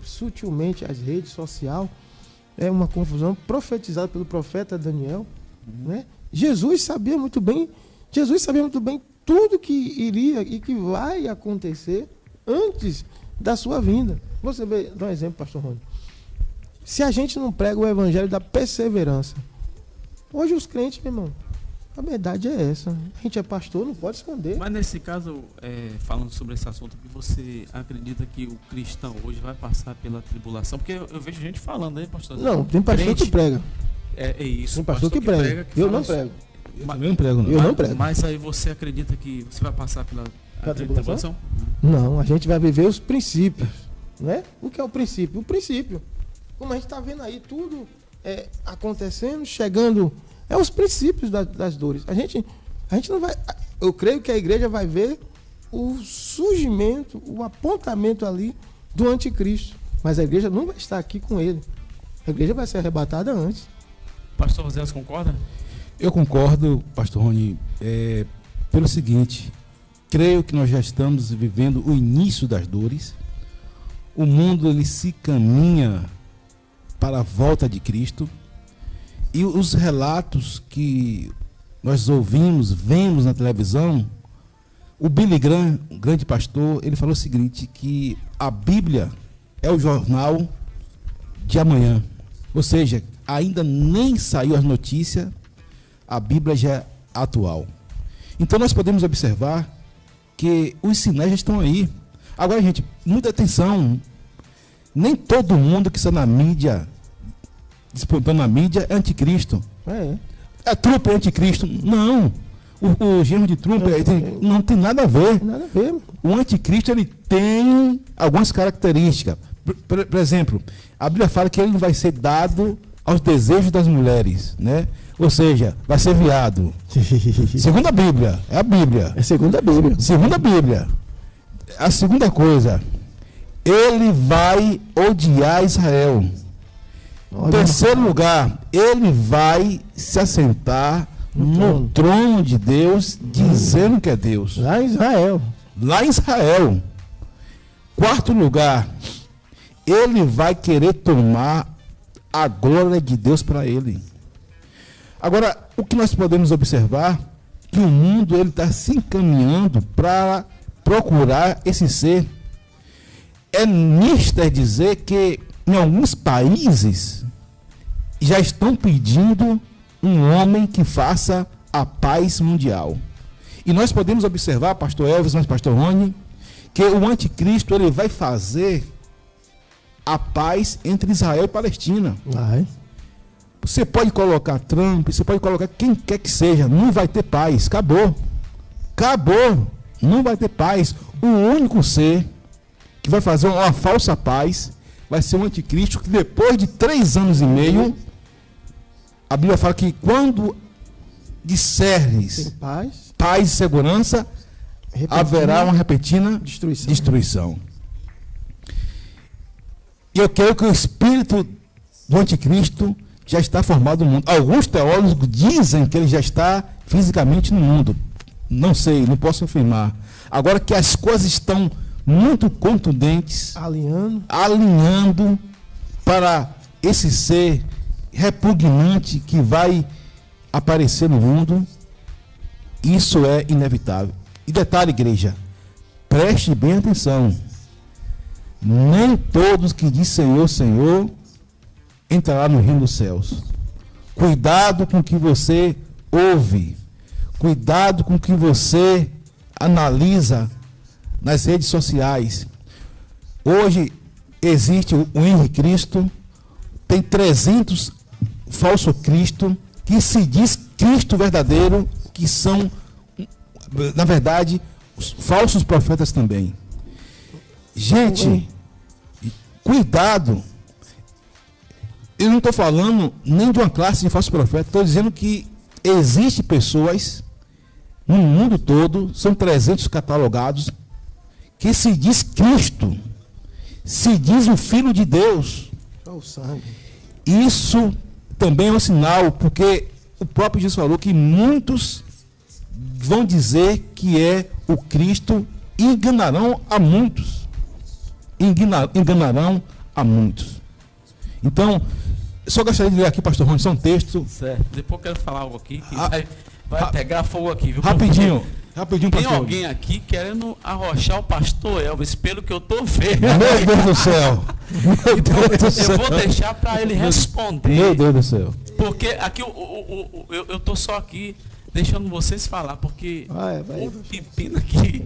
Speaker 3: sutilmente as redes sociais. É uma confusão profetizada pelo profeta Daniel, né? Jesus sabia muito bem tudo que iria e que vai acontecer antes da sua vinda. Você vê, dá um exemplo, pastor Rony. Se a gente não prega o evangelho da perseverança, hoje os crentes, meu irmão, a verdade é essa. A gente é pastor, não pode esconder.
Speaker 2: Mas nesse caso, falando sobre esse assunto, você acredita que o cristão hoje vai passar pela tribulação? Porque eu vejo gente falando aí, pastor.
Speaker 3: Não, tem pastor que prega.
Speaker 2: É isso.
Speaker 3: Tem pastor que prega. Eu não prego.
Speaker 5: Eu não prego, não.
Speaker 3: Eu não prego.
Speaker 2: Mas aí você acredita que você vai passar pela tribulação?
Speaker 3: Não, a gente vai viver os princípios, né? O que é o princípio? O princípio. Como a gente está vendo aí, tudo acontecendo, chegando... É os princípios das dores. A gente não vai... Eu creio que a igreja vai ver o surgimento, o apontamento ali do anticristo. Mas a igreja não vai estar aqui com ele. A igreja vai ser arrebatada antes.
Speaker 2: Pastor José, você concorda?
Speaker 5: Eu concordo, pastor Rony, pelo seguinte: creio que nós já estamos vivendo o início das dores. O mundo ele se caminha para a volta de Cristo. E os relatos que nós ouvimos, vemos na televisão, o Billy Graham, um grande pastor, ele falou o seguinte, que a Bíblia é o jornal de amanhã. Ou seja, ainda nem saiu as notícias, a Bíblia já é atual. Então nós podemos observar que os sinais já estão aí. Agora, gente, muita atenção, Nem todo mundo que está na mídia, disputando na mídia, é anticristo. Trump é anticristo? Não. O genro de Trump não tem nada a ver.
Speaker 3: Nada a ver.
Speaker 5: O anticristo, ele tem algumas características. Por exemplo, a Bíblia fala que ele não vai ser dado aos desejos das mulheres, né? Ou seja, vai ser viado. Segundo a Bíblia, é a Bíblia.
Speaker 3: É segundo a Bíblia.
Speaker 5: Segundo a Bíblia. A segunda coisa, ele vai odiar Israel. Em terceiro lugar, ele vai se assentar no trono de Deus, dizendo que é Deus.
Speaker 3: Lá em Israel.
Speaker 5: Lá em Israel. Quarto lugar, ele vai querer tomar a glória de Deus para ele. Agora, o que nós podemos observar, que o mundo ele está se encaminhando para procurar esse ser. É mister dizer que em alguns países já estão pedindo um homem que faça a paz mundial. E nós podemos observar, pastor Elvis, mas pastor Rony, que o anticristo ele vai fazer a paz entre Israel e Palestina.
Speaker 3: Vai.
Speaker 5: Você pode colocar Trump, você pode colocar quem quer que seja, não vai ter paz. Acabou. Acabou. Não vai ter paz. O único ser que vai fazer uma falsa paz vai ser o anticristo, que depois de 3 anos e meio, a Bíblia fala que quando dissernes paz e segurança, haverá uma repentina destruição. E eu quero que o espírito do anticristo já está formado no mundo. Alguns teólogos dizem que ele já está fisicamente no mundo. Não sei, não posso afirmar. Agora que as coisas estão muito contundentes, alinhando para esse ser repugnante que vai aparecer no mundo, isso é inevitável. E detalhe, igreja, preste bem atenção. Nem todos que diz Senhor, Senhor, entrará no reino dos céus. Cuidado com o que você ouve. Cuidado com o que você analisa nas redes sociais. Hoje existe o Henrique Cristo, tem 300 falso Cristo que se diz Cristo verdadeiro, que são, na verdade, os falsos profetas também. Gente, cuidado. Eu não estou falando nem de uma classe de falsos profetas, estou dizendo que existem pessoas no mundo todo, são 300 catalogados, que se diz Cristo, se diz o Filho de Deus. Isso também é um sinal, porque o próprio Jesus falou que muitos vão dizer que é o Cristo e enganarão a muitos. Enganarão a muitos. Então, só gostaria de ler aqui, pastor Rony, só um texto.
Speaker 2: Certo. Depois eu quero falar algo aqui que vai pegar fogo aqui, viu?
Speaker 5: Rapidinho,
Speaker 2: Tem
Speaker 5: pastor.
Speaker 2: alguém aqui querendo arrochar o pastor Elvis, pelo que eu estou vendo.
Speaker 5: Meu Deus do céu. Meu Deus do céu.
Speaker 2: Eu vou deixar para ele responder.
Speaker 5: Meu Deus do céu.
Speaker 2: Porque aqui eu estou só aqui deixando vocês falar, porque o pepino aqui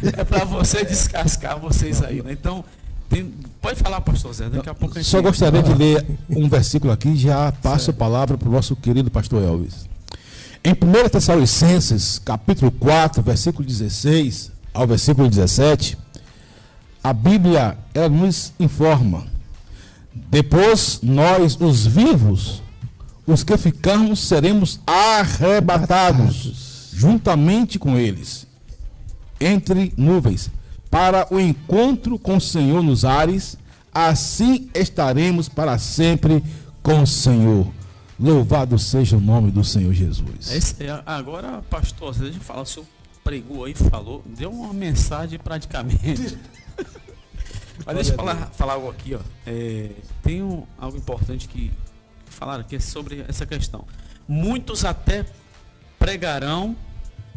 Speaker 2: é para você descascar vocês aí, né? Então, pode falar, pastor Zé, daqui a pouco a gente...
Speaker 5: Só gostaria de ler um versículo aqui, já passo a palavra para o nosso querido pastor Elvis. Em 1 Tessalonicenses, capítulo 4, versículo 16 ao versículo 17, a Bíblia ela nos informa: depois nós, os vivos, os que ficamos, seremos arrebatados juntamente com eles, entre nuvens, para o encontro com o Senhor nos ares, assim estaremos para sempre com o Senhor. Louvado seja o nome do Senhor Jesus.
Speaker 2: Agora, pastor, a gente fala, o senhor pregou aí, falou, deu uma mensagem praticamente. Mas deixa eu falar algo aqui, ó. Tem algo importante que falaram aqui sobre essa questão. Muitos até pregarão,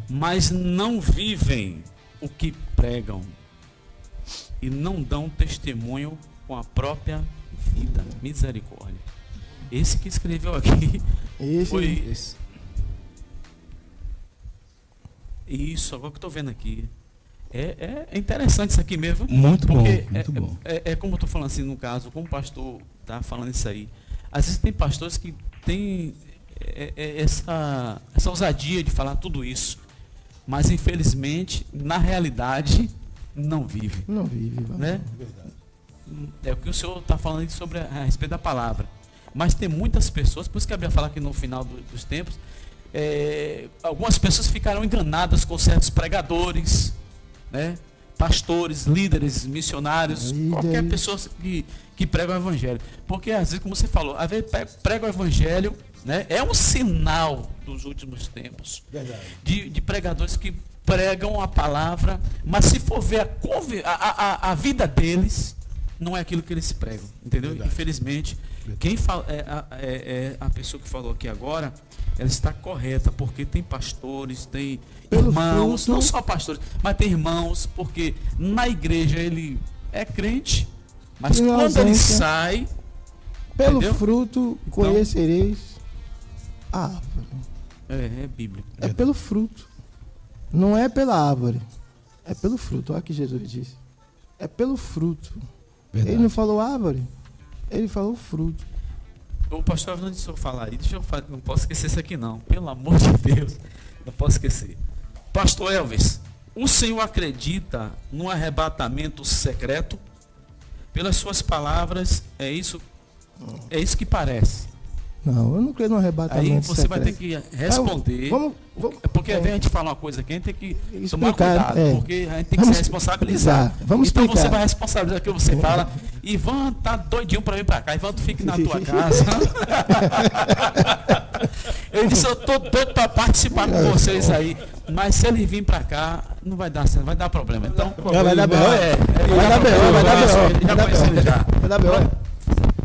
Speaker 2: mas não vivem o que pregam e não dão testemunho com a própria vida. Misericórdia. Esse que escreveu aqui foi isso, agora que eu estou vendo aqui. É interessante isso aqui mesmo.
Speaker 5: Muito bom,
Speaker 2: porque
Speaker 5: muito bom.
Speaker 2: É como eu estou falando assim, no caso, como o pastor está falando isso aí. Às vezes tem pastores que têm essa ousadia de falar tudo isso, mas infelizmente, na realidade, não vive.
Speaker 3: Não vive,
Speaker 2: Né? É o que o senhor está falando aí sobre a respeito da palavra. Mas tem muitas pessoas, por isso que a Bíblia fala que no final dos tempos, algumas pessoas ficarão enganadas com certos pregadores, né? Pastores, líderes, missionários, qualquer pessoa que prega o evangelho. Porque às vezes, como você falou, às vezes prega o evangelho, né? É um sinal dos últimos tempos. De pregadores que pregam a palavra, mas se for ver a vida deles, não é aquilo que eles pregam, entendeu? Verdade. Infelizmente, quem fala, a pessoa que falou aqui agora, ela está correta, porque tem pastores, tem irmãos, não só pastores, mas tem irmãos, porque na igreja ele é crente, mas quando ele sai,
Speaker 3: pelo
Speaker 2: entendeu?
Speaker 3: fruto conhecereis a árvore.
Speaker 2: É bíblico.
Speaker 3: É pelo fruto. Não é pela árvore. É pelo fruto. Olha o que Jesus disse. É pelo fruto. Verdade. Ele não falou árvore. Ele falou fruto.
Speaker 2: O pastor, antes de eu falar aí, não posso esquecer isso aqui não. Pelo amor de Deus. Não posso esquecer. Pastor Elvis, o senhor acredita no arrebatamento secreto? Pelas suas palavras, é isso que parece.
Speaker 3: Não, eu não creio no arrebatamento
Speaker 2: aí você secreto. Vai ter que responder.
Speaker 3: Vamos,
Speaker 2: porque às vezes a gente fala uma coisa aqui, a gente tem que tomar cuidado, porque a gente tem que se responsabilizar.
Speaker 3: Vamos explicar.
Speaker 2: Então você vai responsabilizar o que você fala. Ivan tá doidinho para vir para cá. Ivan, tu fique na tua casa. Eu disse, eu tô doido para participar com vocês aí. Mas se ele vir para cá, não vai dar certo, vai dar problema. Então,
Speaker 3: vai dar B.O.
Speaker 2: Vai dar B.O.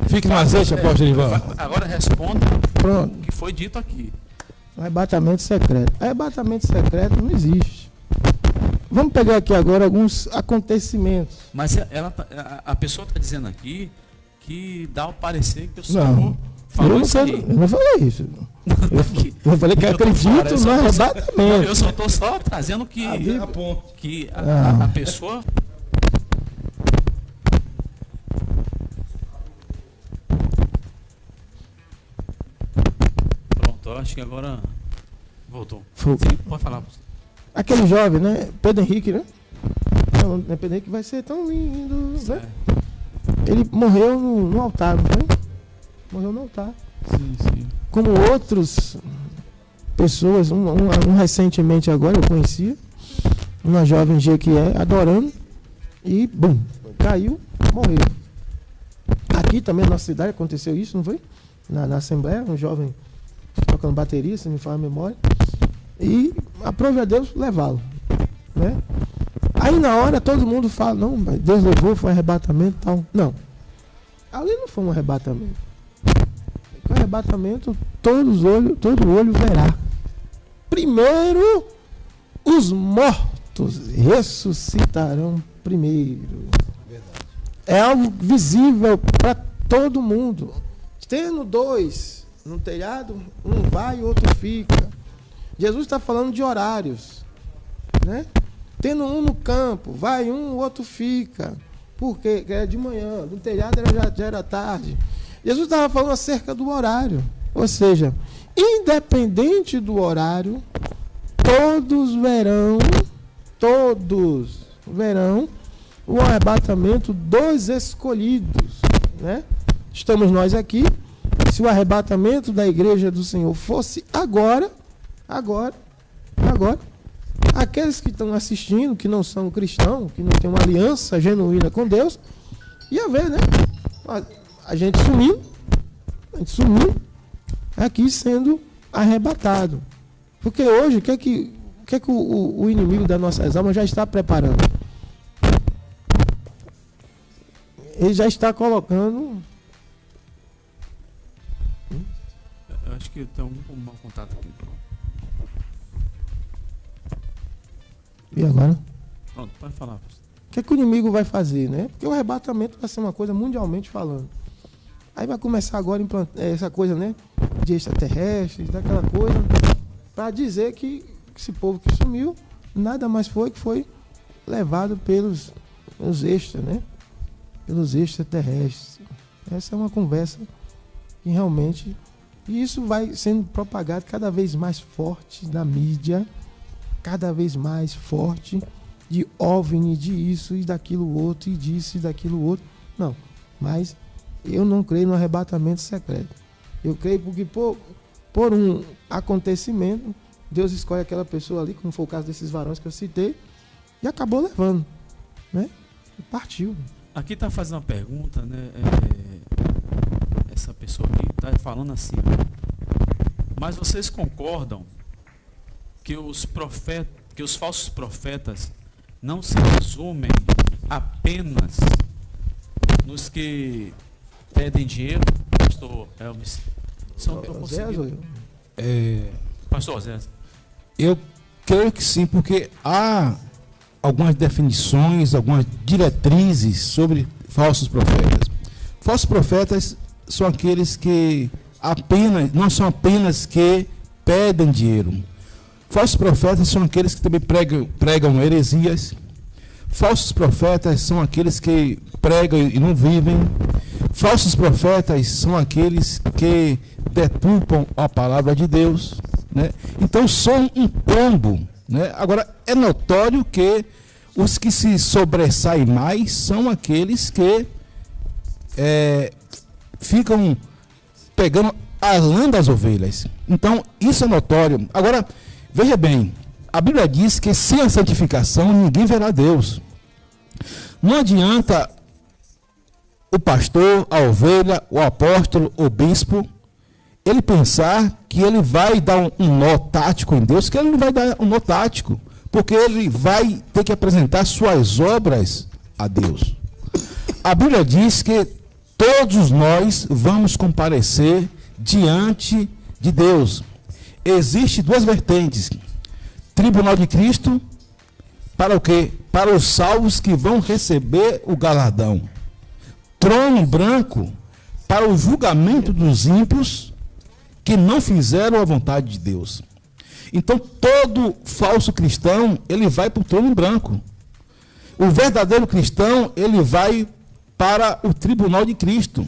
Speaker 5: Fique no azeite, apóstolo Ivan.
Speaker 2: Agora responda o que foi dito aqui.
Speaker 3: Arrebatamento secreto. Arrebatamento secreto não existe. Vamos pegar aqui agora alguns acontecimentos.
Speaker 2: Mas a pessoa está dizendo aqui que dá o parecer que o senhor falou isso aí.
Speaker 3: Eu não falei isso. Eu falei que acredito no arrebatamento.
Speaker 2: Eu só estou trazendo que a pessoa... Acho que agora voltou. Sim, pode falar.
Speaker 3: Aquele jovem, né? Pedro Henrique, né? Não, Pedro Henrique vai ser tão lindo, né? Ele morreu no altar, não foi? Morreu no altar.
Speaker 5: Sim.
Speaker 3: Como outras pessoas, um recentemente agora eu conhecia, uma jovem Jequié adorando e bum, caiu, morreu. Aqui também na nossa cidade aconteceu isso, não foi? Na Assembleia, um jovem tocando bateria, se me fala a memória, e aprove a Deus levá-lo, né? Aí na hora todo mundo fala, não, mas Deus levou, foi arrebatamento e tal. Não, ali não foi um arrebatamento. O arrebatamento todo olho verá. Primeiro os mortos ressuscitarão primeiro. Verdade. É algo visível para todo mundo. Tendo dois no telhado, um vai e outro fica. Jesus está falando de horários, né? Tendo um no campo, vai um, o outro fica. Por quê? Porque era de manhã, no telhado já era tarde. Jesus estava falando acerca do horário. Ou seja, independente do horário, todos verão o arrebatamento dos escolhidos, né? Estamos nós aqui. Se o arrebatamento da igreja do Senhor fosse agora, aqueles que estão assistindo, que não são cristãos, que não têm uma aliança genuína com Deus, ia ver, né? A gente sumiu aqui sendo arrebatado. Porque hoje, o que é que o inimigo das nossas almas já está preparando? Ele já está colocando...
Speaker 2: Eu acho que tem um mau contato aqui.
Speaker 3: E agora?
Speaker 2: Pronto, pode falar.
Speaker 3: O que é que o inimigo vai fazer, né? Porque o arrebatamento vai ser uma coisa mundialmente falando. Aí vai começar agora a implantar essa coisa, né? De extraterrestres, daquela coisa, para dizer que esse povo que sumiu, nada mais foi que foi levado pelos extras, né? Pelos extraterrestres. Essa é uma conversa que realmente... E isso vai sendo propagado cada vez mais forte na mídia, cada vez mais forte, de OVNI, de isso e daquilo outro, e disso e daquilo outro. Não, mas eu não creio no arrebatamento secreto. Eu creio porque por um acontecimento, Deus escolhe aquela pessoa ali, como foi o caso desses varões que eu citei, e acabou levando, né? E partiu.
Speaker 2: Aqui está fazendo uma pergunta, né? Essa pessoa aqui está falando assim: mas vocês concordam que os falsos profetas não se resumem apenas nos que pedem dinheiro, pastor Elvis? Só que eu consegui. Pastor Zé.
Speaker 5: Eu creio que sim, porque há algumas definições, algumas diretrizes sobre falsos profetas. Falsos profetas são aqueles que não são apenas que pedem dinheiro. Falsos profetas são aqueles que também pregam heresias. Falsos profetas são aqueles que pregam e não vivem. Falsos profetas são aqueles que deturpam a palavra de Deus, né? Então são um combo, né? Agora, é notório que os que se sobressaem mais são aqueles que ficam pegando a lã das ovelhas. Então, isso é notório. Agora, veja bem, a Bíblia diz que sem a santificação ninguém verá Deus. Não adianta o pastor, a ovelha, o apóstolo, o bispo, ele pensar que ele vai dar um nó tático em Deus, que ele não vai dar um nó tático, porque ele vai ter que apresentar suas obras a Deus. A Bíblia diz que todos nós vamos comparecer diante de Deus. Existem duas vertentes: tribunal de Cristo, para o quê? Para os salvos que vão receber o galardão. Trono branco, para o julgamento dos ímpios que não fizeram a vontade de Deus. Então, todo falso cristão, ele vai para o trono branco. O verdadeiro cristão, ele vai para o tribunal de Cristo,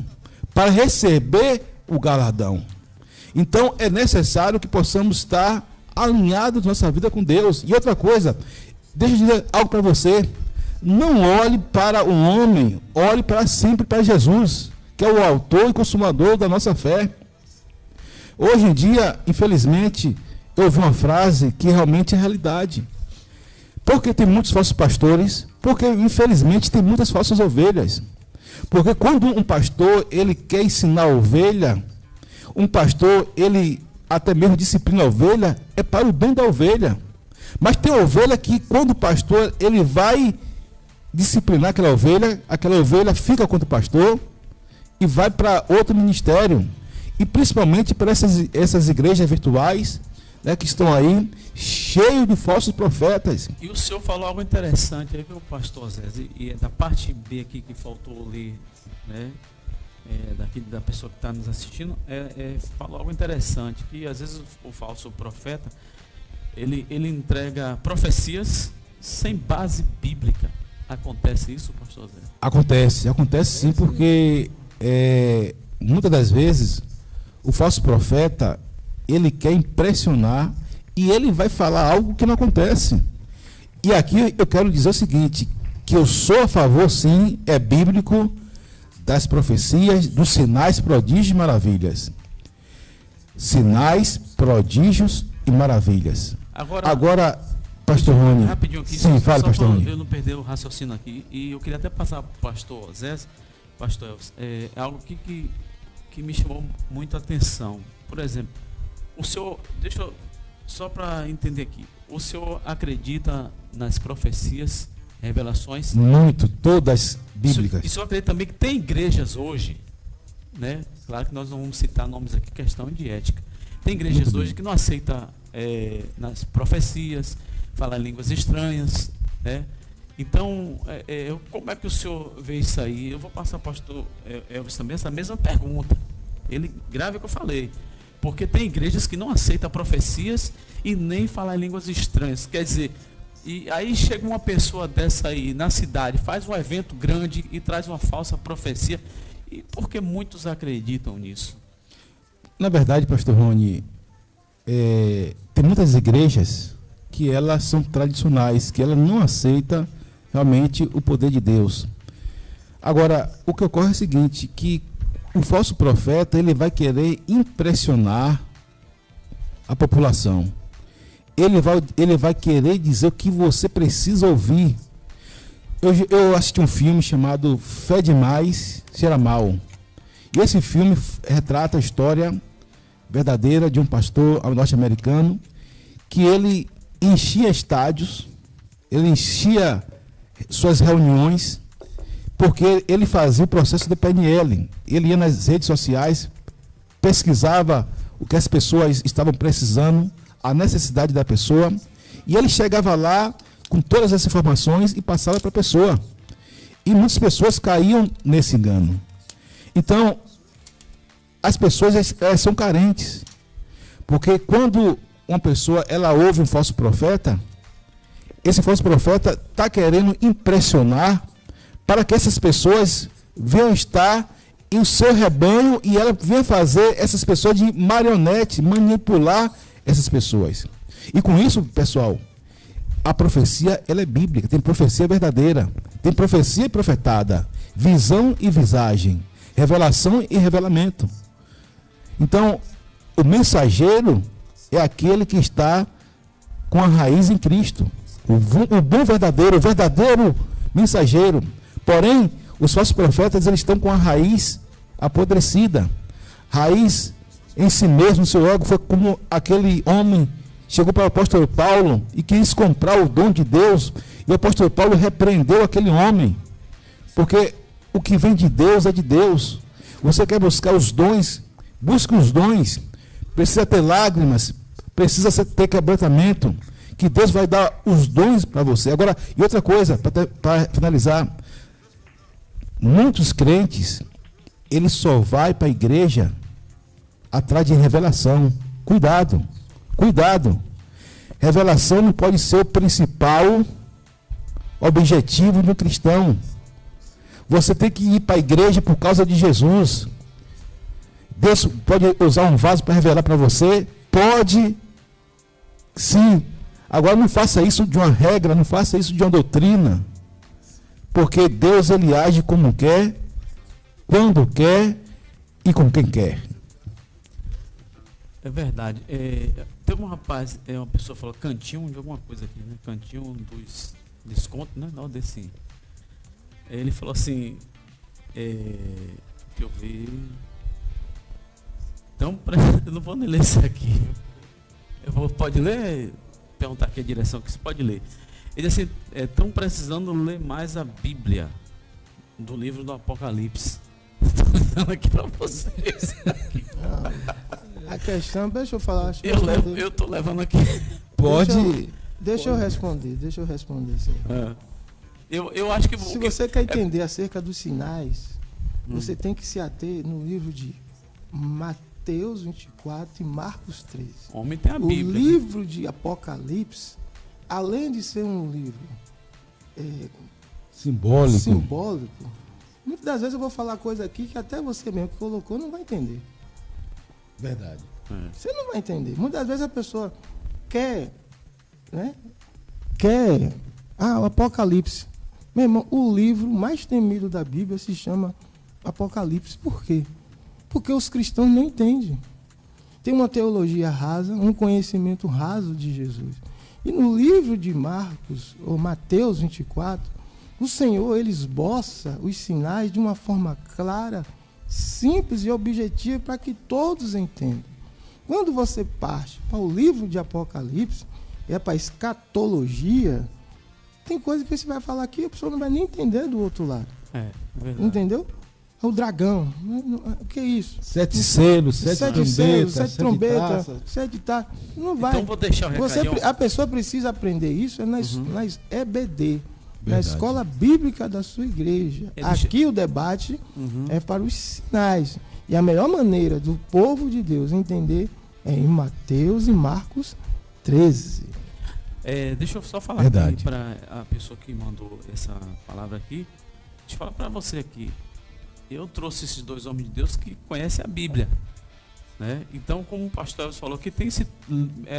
Speaker 5: para receber o galardão. Então, é necessário que possamos estar alinhados na nossa vida com Deus. E outra coisa, deixa eu dizer algo para você: não olhe para o homem, olhe para sempre para Jesus, que é o autor e consumador da nossa fé. Hoje em dia, infelizmente, eu ouvi uma frase que realmente é realidade. Porque tem muitos falsos pastores, porque infelizmente tem muitas falsas ovelhas. Porque quando um pastor, ele quer ensinar a ovelha, um pastor, ele até mesmo disciplina a ovelha, é para o bem da ovelha. Mas tem ovelha que, quando o pastor, ele vai disciplinar aquela ovelha fica contra o pastor e vai para outro ministério. E principalmente para essas igrejas virtuais, né, que estão aí, cheios de falsos profetas.
Speaker 2: E o senhor falou algo interessante aí, viu, pastor Zé? E é da parte B aqui que faltou ler, né? Da pessoa que está nos assistindo, falou algo interessante, que às vezes o falso profeta, ele entrega profecias sem base bíblica. Acontece isso, pastor Zé?
Speaker 5: Acontece sim, porque muitas das vezes o falso profeta, ele quer impressionar e ele vai falar algo que não acontece. E aqui eu quero dizer o seguinte, que eu sou a favor, sim, é bíblico, das profecias, dos sinais, prodígios e maravilhas. Sinais, prodígios e maravilhas. Agora pastor Rony.
Speaker 2: Rapidinho aqui,
Speaker 5: sim, fala, pastor Rony.
Speaker 2: Eu não perder o raciocínio aqui. E eu queria até passar para o pastor Zé, pastor Elvis, algo que me chamou muito a atenção. Por exemplo, o senhor, deixa eu, só para entender aqui, o senhor acredita nas profecias, revelações?
Speaker 5: Muito, todas bíblicas.
Speaker 2: E o senhor acredita também que tem igrejas hoje, né? Claro que nós não vamos citar nomes aqui, questão de ética. Tem igrejas hoje que não aceitam nas profecias, falar línguas estranhas, né? Então, como é que o senhor vê isso aí? Eu vou passar para o pastor Elvis também essa mesma pergunta. Ele grave o que eu falei. Porque tem igrejas que não aceitam profecias e nem falar línguas estranhas. Quer dizer, E aí chega uma pessoa dessa aí na cidade, faz um evento grande e traz uma falsa profecia. E por que muitos acreditam nisso?
Speaker 5: Na verdade, pastor Rony, tem muitas igrejas que elas são tradicionais, que elas não aceitam realmente o poder de Deus. Agora, o que ocorre é o seguinte, que o falso profeta, ele vai querer impressionar a população. Ele vai querer dizer o que você precisa ouvir. Eu assisti um filme chamado Fé Demais, Cheira Mal. E esse filme retrata a história verdadeira de um pastor norte-americano que ele enchia estádios, ele enchia suas reuniões, porque ele fazia o processo de PNL. Ele ia nas redes sociais, pesquisava o que as pessoas estavam precisando, a necessidade da pessoa, e ele chegava lá com todas essas informações e passava para a pessoa. E muitas pessoas caíam nesse engano. Então, as pessoas elas são carentes. Porque quando uma pessoa ela ouve um falso profeta, esse falso profeta está querendo impressionar para que essas pessoas venham estar em seu rebanho e ela venha fazer essas pessoas de marionete, manipular essas pessoas. E com isso, pessoal, a profecia ela é bíblica, tem profecia verdadeira, tem profecia profetada, visão e visagem, revelação e revelamento. Então, o mensageiro é aquele que está com a raiz em Cristo, o bom verdadeiro, o verdadeiro mensageiro. Porém, os falsos profetas eles estão com a raiz apodrecida, raiz em si mesmo, no seu ego. Foi como aquele homem chegou para o apóstolo Paulo e quis comprar o dom de Deus, e o apóstolo Paulo repreendeu aquele homem, porque o que vem de Deus é de Deus. Você quer buscar os dons, busque os dons. Precisa ter lágrimas, precisa ter quebrantamento, que Deus vai dar os dons para você. Agora, e outra coisa, para finalizar, muitos crentes, eles só vai para a igreja atrás de revelação. Cuidado, cuidado. Revelação não pode ser o principal objetivo do cristão. Você tem que ir para a igreja por causa de Jesus. Deus pode usar um vaso para revelar para você? Pode, sim. Agora não faça isso de uma regra, não faça isso de uma doutrina. Porque Deus ele age como quer, quando quer e com quem quer.
Speaker 2: É verdade. Tem um rapaz, uma pessoa falou cantinho de alguma coisa aqui, né? Cantinho dos descontos, né? Não, desse. Ele falou assim, deixa eu ver. Então, eu não vou nem ler isso aqui. Pode ler? Perguntar aqui a direção que você pode ler. Ele disse assim, estão precisando ler mais a Bíblia do livro do Apocalipse. Estou dando aqui para vocês.
Speaker 3: A questão, deixa eu falar.
Speaker 2: Eu estou levando aqui.
Speaker 5: Pode.
Speaker 3: Deixa eu responder isso aí.
Speaker 2: Eu acho que...
Speaker 3: Se você quer entender acerca dos sinais, você tem que se ater no livro de Mateus 24 e Marcos 13.
Speaker 2: Homem tem a Bíblia.
Speaker 3: O livro de Apocalipse, além de ser um livro simbólico, muitas das vezes eu vou falar coisa aqui que até você mesmo que colocou não vai entender.
Speaker 5: Verdade.
Speaker 3: Você não vai entender. Muitas vezes a pessoa quer o Apocalipse. Meu irmão, o livro mais temido da Bíblia se chama Apocalipse. Por quê? Porque os cristãos não entendem. Tem uma teologia rasa, um conhecimento raso de Jesus. E no livro de Marcos, ou Mateus 24, o Senhor ele esboça os sinais de uma forma clara, simples e objetiva para que todos entendam. Quando você parte para o livro de Apocalipse, para a escatologia, tem coisa que você vai falar aqui, a pessoa não vai nem entender do outro lado.
Speaker 2: Verdade.
Speaker 3: Entendeu? O dragão. O que é isso?
Speaker 5: 7 selos, 7 trombetas,
Speaker 3: 7 taças. Não vai.
Speaker 2: Então vou deixar o recadinho.
Speaker 3: A pessoa precisa aprender isso nas EBD, na escola bíblica da sua igreja. Aqui o debate é para os sinais. E a melhor maneira do povo de Deus entender é em Mateus e Marcos 13.
Speaker 2: Deixa eu só falar
Speaker 5: Verdade.
Speaker 2: aqui para a pessoa que mandou essa palavra aqui. Deixa eu falar para você aqui. Eu trouxe esses dois homens de Deus que conhecem a Bíblia, né? Então, como o pastor Elvis falou, que tem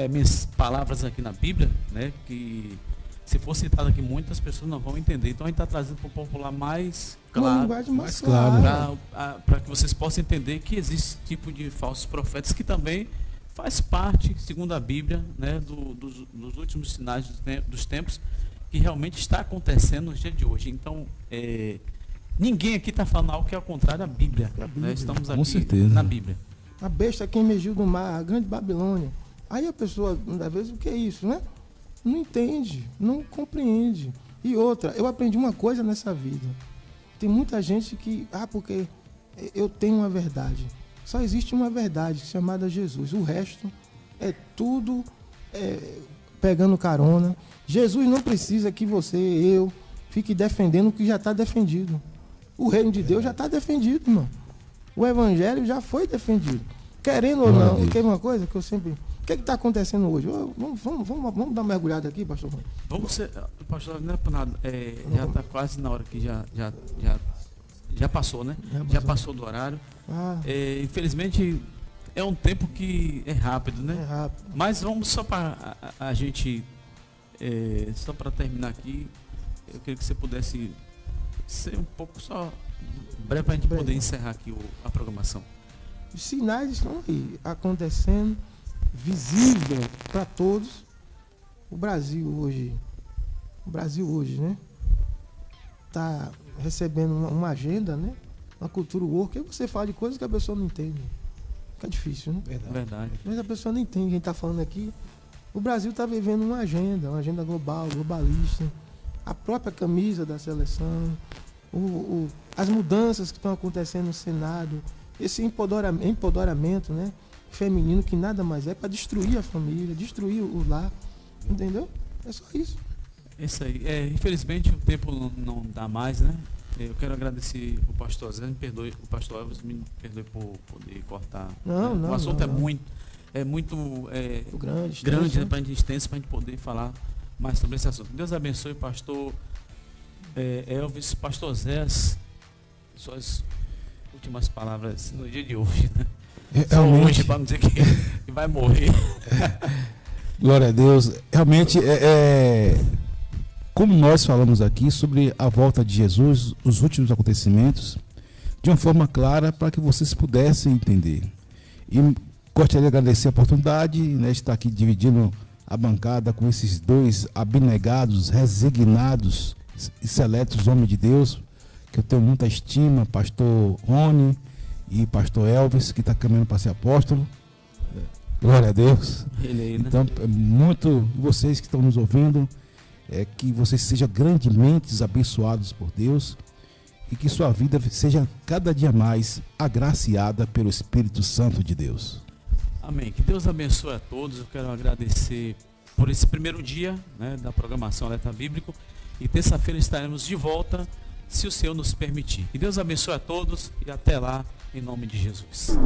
Speaker 2: minhas palavras aqui na Bíblia, né? Que se for citado aqui, muitas pessoas não vão entender. Então, a gente está trazendo para o popular mais
Speaker 3: Uma
Speaker 2: claro,
Speaker 3: linguagem mais
Speaker 5: claro.
Speaker 3: clara.
Speaker 2: para que vocês possam entender que existe esse tipo de falsos profetas que também faz parte, segundo a Bíblia, né, dos últimos sinais dos tempos, que realmente está acontecendo nos dias de hoje. Então, ninguém aqui está falando algo que é ao contrário da Bíblia.
Speaker 3: É a Bíblia.
Speaker 2: Né? Estamos
Speaker 5: Com
Speaker 2: aqui
Speaker 5: certeza.
Speaker 2: na Bíblia.
Speaker 3: A besta que emergiu do mar, a grande Babilônia. Aí a pessoa, às vezes, o que é isso, né? Não entende, não compreende. E outra, eu aprendi uma coisa nessa vida. Tem muita gente que, porque eu tenho uma verdade. Só existe uma verdade chamada Jesus. O resto é tudo pegando carona. Jesus não precisa que você, eu, fique defendendo o que já está defendido. O reino de Deus já está defendido, irmão. O evangelho já foi defendido. Querendo ou não, quer uma coisa que eu sempre... O que está acontecendo hoje? Vamos dar uma mergulhada aqui, pastor?
Speaker 2: Vamos ser, pastor, não é por nada. Já está quase na hora que já passou, né? Já passou do horário. Infelizmente, é um tempo que é rápido, né?
Speaker 3: É rápido.
Speaker 2: Mas vamos só para a gente... só para terminar aqui, eu queria que você pudesse ser um pouco só breve para a gente poder encerrar aqui a programação.
Speaker 3: Os sinais estão aí, acontecendo, visível para todos. O Brasil hoje, né? Está recebendo uma agenda, né? Uma cultura work, aí você fala de coisas que a pessoa não entende. Fica difícil, né?
Speaker 2: Verdade.
Speaker 3: Mas a pessoa não entende, quem está falando aqui. O Brasil está vivendo uma agenda global, globalista. A própria camisa da seleção, as mudanças que estão acontecendo no Senado, esse empoderamento, né, feminino, que nada mais é para destruir a família, destruir o lar. Entendeu? É só isso.
Speaker 2: Isso aí. Infelizmente o tempo não dá mais, né? Eu quero agradecer o pastor Zé, me perdoe, o pastor Elvis me perdoe por poder cortar.
Speaker 3: Não,
Speaker 2: o assunto
Speaker 3: não.
Speaker 2: é muito
Speaker 3: grande,
Speaker 2: né, para a gente extenso, para a gente poder falar mais sobre esse assunto. Deus abençoe, pastor Elvis, pastor Zé, suas últimas palavras no dia de hoje, né? Só hoje, para não dizer que vai morrer.
Speaker 5: Glória a Deus. Realmente, como nós falamos aqui sobre a volta de Jesus, os últimos acontecimentos, de uma forma clara para que vocês pudessem entender. E gostaria de agradecer a oportunidade, né, de estar aqui dividindo a bancada com esses dois abnegados, resignados e seletos homens de Deus, que eu tenho muita estima, pastor Rony e pastor Elvis, que está caminhando para ser apóstolo. Glória a Deus.
Speaker 2: Ele, né?
Speaker 5: Então, muito vocês que estão nos ouvindo, que vocês sejam grandemente abençoados por Deus e que sua vida seja cada dia mais agraciada pelo Espírito Santo de Deus.
Speaker 2: Amém. Que Deus abençoe a todos. Eu quero agradecer por esse primeiro dia, né, da programação Alerta Bíblico. E terça-feira estaremos de volta, se o Senhor nos permitir. Que Deus abençoe a todos e até lá, em nome de Jesus.